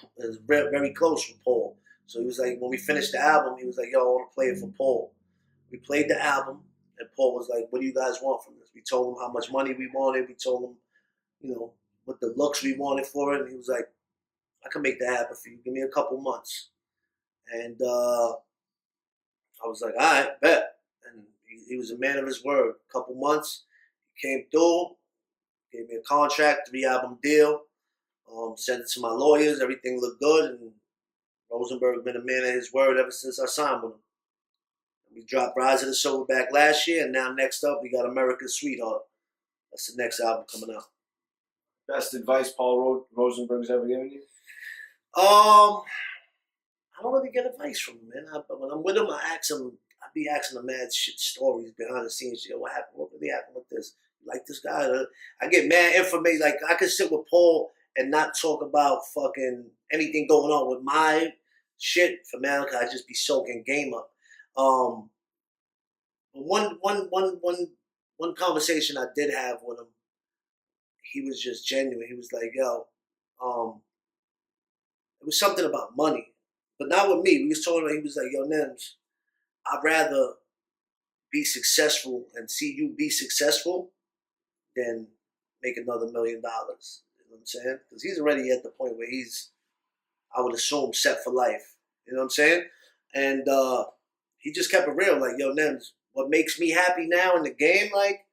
very close with Paul. So he was like, when we finished the album, he was like, yo, I want to play it for Paul. We played the album, and Paul was like, what do you guys want from this? We told him how much money we wanted. We told him, what the looks we wanted for it. And he was like, I can make that happen for you. Give me a couple months. And I was like, all right, bet. And he was a man of his word. A couple months, he came through, gave me a contract, 3-album deal, sent it to my lawyers. Everything looked good. And Rosenberg been a man of his word ever since I signed with him. We dropped Rise of the Silverback last year, and now next up we got America's Sweetheart. That's the next album coming out. Best advice Paul Rosenberg's ever given you? I don't really get advice from him, man. When I'm with him, I be asking him mad shit stories behind the scenes. Shit, what happened? What really happened with this? You like this guy? I get mad information. Like I could sit with Paul and not talk about fucking anything going on with my shit for man. I just be soaking game up. One conversation I did have with him, he was just genuine. He was like, yo, it was something about money, but not with me. We was talking about, he was like, yo, Nems, I'd rather be successful and see you be successful than make another $1 million. You know what I'm saying? Because he's already at the point where he's, I would assume, set for life. You know what I'm saying? And he just kept it real. Like, yo, Nems, what makes me happy now in the game, like,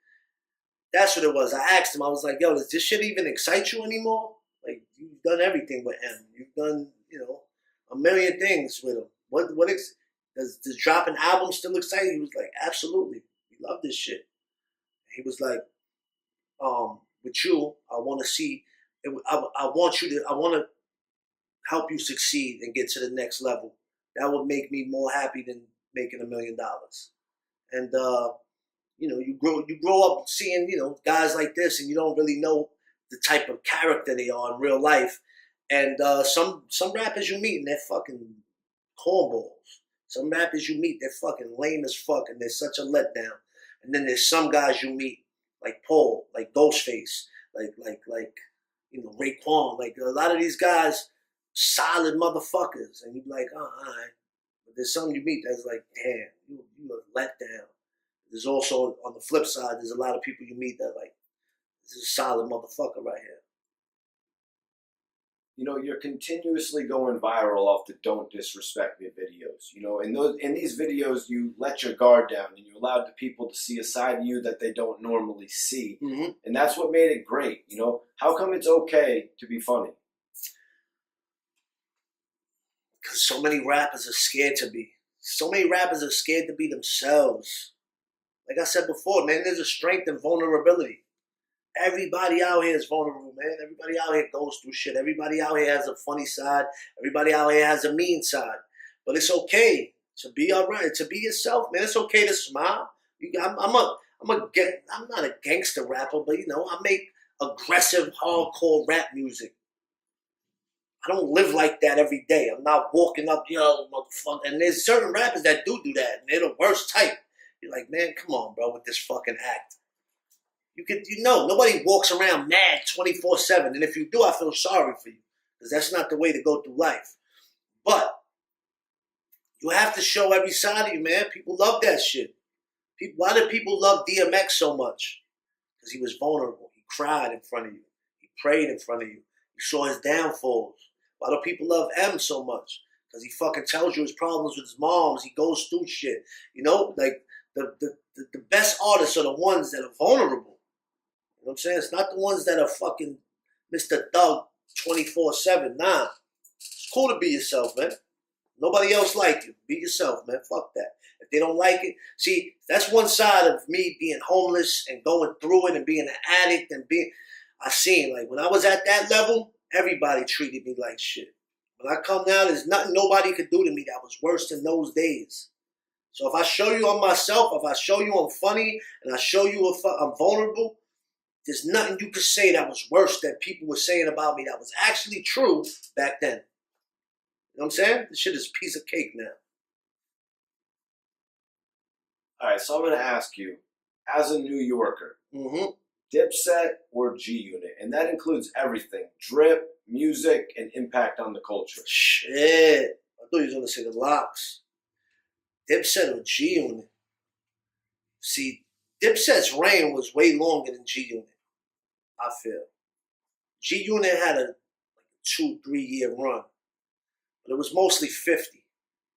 that's what it was. I asked him, I was like, yo, does this shit even excite you anymore? Like, you've done everything with him. You've done, a million things with him. Does dropping albums still excite you? He was like, absolutely. We love this shit. He was like, with you, I want to see, I want to help you succeed and get to the next level. That would make me more happy than making $1 million. And, you grow up seeing, guys like this, and you don't really know the type of character they are in real life. And some rappers you meet, and they're fucking cornballs. Some rappers you meet, they're fucking lame as fuck, and they're such a letdown. And then there's some guys you meet, like Paul, like Ghostface, like Raekwon, like a lot of these guys, solid motherfuckers, and you be like, oh, all right. But there's some you meet that's like, damn, you a letdown. There's also, on the flip side, there's a lot of people you meet that like, this is a solid motherfucker right here. You're continuously going viral off the Don't Disrespect Me videos. In these videos, you let your guard down and you allowed the people to see a side of you that they don't normally see. Mm-hmm. And that's what made it great. How come it's okay to be funny? Because so many rappers are scared to be. So many rappers are scared to be themselves. Like I said before, man, there's a strength in vulnerability. Everybody out here is vulnerable, man. Everybody out here goes through shit. Everybody out here has a funny side. Everybody out here has a mean side. But it's okay to be all right, to be yourself, man. It's okay to smile. I'm not a gangster rapper, but I make aggressive, hardcore rap music. I don't live like that every day. I'm not walking up, yo, motherfucker. And there's certain rappers that do that, and they're the worst type. You're like, man, come on, bro, with this fucking act. Nobody walks around mad 24/7. And if you do, I feel sorry for you. Because that's not the way to go through life. But you have to show every side of you, man. People love that shit. Why do people love DMX so much? Because he was vulnerable. He cried in front of you. He prayed in front of you. You saw his downfalls. Why do people love M so much? Because he fucking tells you his problems with his moms. He goes through shit. Like the best artists are the ones that are vulnerable. You know what I'm saying? It's not the ones that are fucking Mr. Thug 24/7. Nah, it's cool to be yourself, man. Nobody else like you. Be yourself, man. Fuck that. If they don't like it, see, that's one side of me being homeless and going through it and being an addict and being. I seen like when I was at that level, everybody treated me like shit. When I come now, there's nothing nobody could do to me that was worse than those days. So if I show you I'm myself, if I show you I'm funny, and I show you if I'm vulnerable, there's nothing you could say that was worse that people were saying about me that was actually true back then. You know what I'm saying? This shit is a piece of cake now. All right, so I'm going to ask you, as a New Yorker, Dipset or G Unit? And that includes everything. Drip, music, and impact on the culture. Shit. I thought you was going to say the Locks. Dipset or G Unit? See, Dipset's reign was way longer than G Unit, I feel. G Unit had a 2-3 year run, but it was mostly 50. You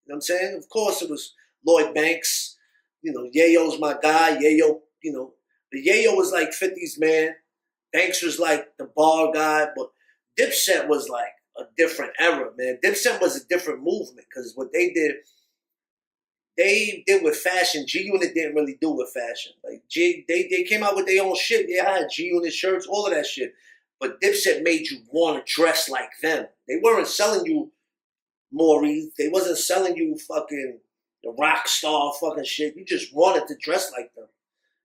know what I'm saying? Of course, it was Lloyd Banks. You know, Yayo's my guy. Yayo, you know, the Yayo was like 50's man. Banks was like the bar guy, but Dipset was like a different era, man. Dipset was a different movement because what they did with fashion. G Unit didn't really do with fashion. Like they came out with their own shit. Yeah, I had G Unit shirts, all of that shit. But Dipset made you want to dress like them. They weren't selling you Maury. They wasn't selling you fucking the rock star fucking shit. You just wanted to dress like them.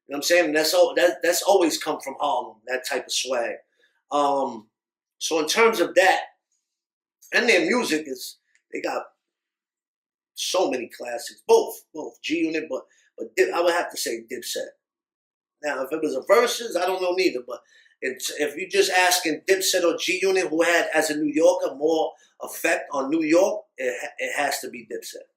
You know what I'm saying? And that's always come from Harlem, that type of swag. So in terms of that, and their music they got so many classics. Both G Unit, but I would have to say Dipset. Now, if it was a versus, I don't know neither. But if you're just asking Dipset or G Unit, who had as a New Yorker more effect on New York, it has to be Dipset.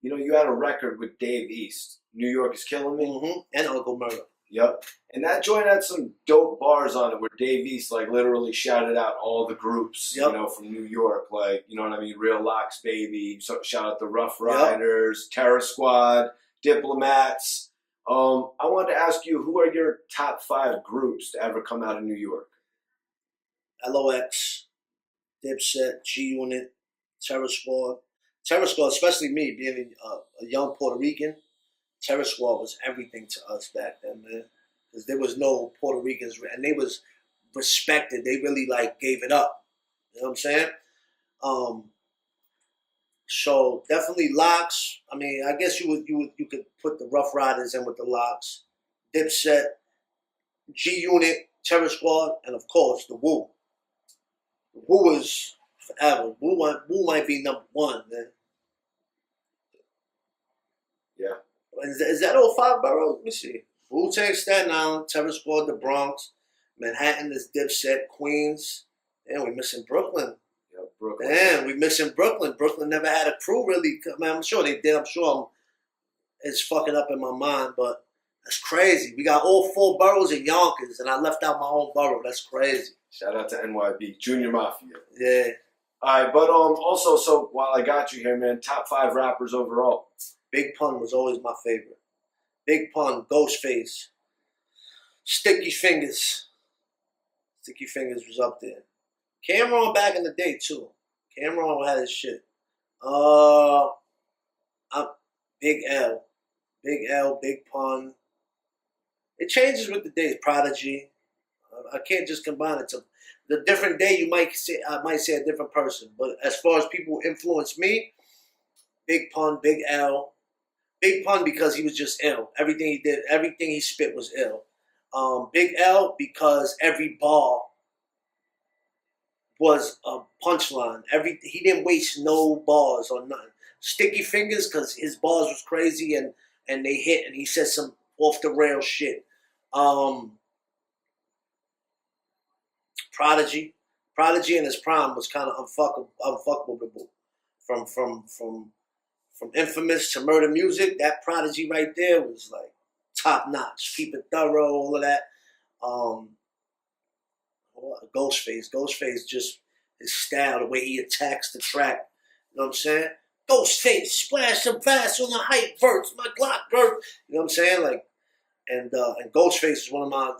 You know, you had a record with Dave East. New York is Killing Me. And Uncle Murder. Yep. And that joint had some dope bars on it where Dave East like literally shouted out all the groups, you know, from New York. Like, you know what I mean? Real Locks, Baby. So, shout out the Rough Riders, Terror Squad, Diplomats. I wanted to ask you, who are your top 5 groups to ever come out of New York? LOX, Dipset, G Unit, Terror Squad. Terror Squad, especially me being a young Puerto Rican, Terror Squad was everything to us back then, man. Because there was no Puerto Ricans, and they was respected. They really like gave it up. You know what I'm saying? So definitely Locks. I mean, I guess you could put the Rough Riders in with the Locks, Dipset, G Unit, Terror Squad, and of course the Wu. The Wu is forever. Wu might be number 1, man. Yeah. Is that all 5 boroughs? Let me see. Wu-Tang, Staten Island, Terror Squad, the Bronx, Manhattan is Dipset, Queens. Damn, we missing Brooklyn. Yeah, Brooklyn. Damn, we missing Brooklyn. Brooklyn never had a crew really. Man, I'm sure they did. I'm sure it's fucking up in my mind, but that's crazy. We got all 4 boroughs in Yonkers, and I left out my own borough. That's crazy. Shout out to NYB, Junior Mafia. Yeah. All right, but also, so while I got you here, man, top 5 rappers overall. Big Pun was always my favorite. Big Pun, Ghostface, Sticky Fingers. Sticky Fingers was up there. Cameron back in the day too. Cameron had his shit. Big L, Big Pun. It changes with the days. Prodigy. I can't just combine it. To the different day, I might say a different person. But as far as people who influenced me, Big Pun, Big L. Big Pun because he was just ill. Everything he did, everything he spit was ill. Big L because every bar was a punchline. He didn't waste no bars or nothing. Sticky Fingers because his bars was crazy and they hit and he said some off the rail shit. Prodigy in his prime was kind of unfuckable. From Infamous to Murder Music, that Prodigy right there was like top notch. Keep It Thorough, all of that. Ghostface, just his style, the way he attacks the track. You know what I'm saying? Ghostface, splash some fast on the hype verse, my Glock verse. You know what I'm saying? Like, and Ghostface is one of my,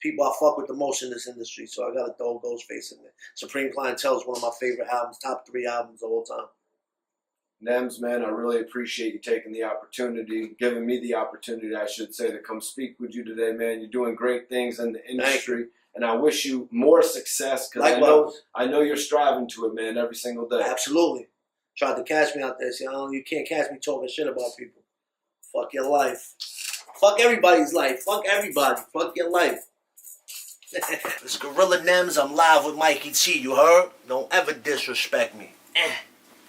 people I fuck with the most in this industry, so I gotta throw Ghostface in there. Supreme Clientele is one of my favorite albums, top 3 albums of all time. Nems, man, I really appreciate you taking the opportunity, giving me the opportunity, I should say, to come speak with you today, man. You're doing great things in the industry, and I wish you more success because I know you're striving to it, man, every single day. Absolutely. Tried to catch me out there. See, you can't catch me talking shit about people. Fuck your life. Fuck everybody's life. Fuck everybody. Fuck your life. It's Gorilla Nems. I'm live with Mikey T. You heard? Don't ever disrespect me.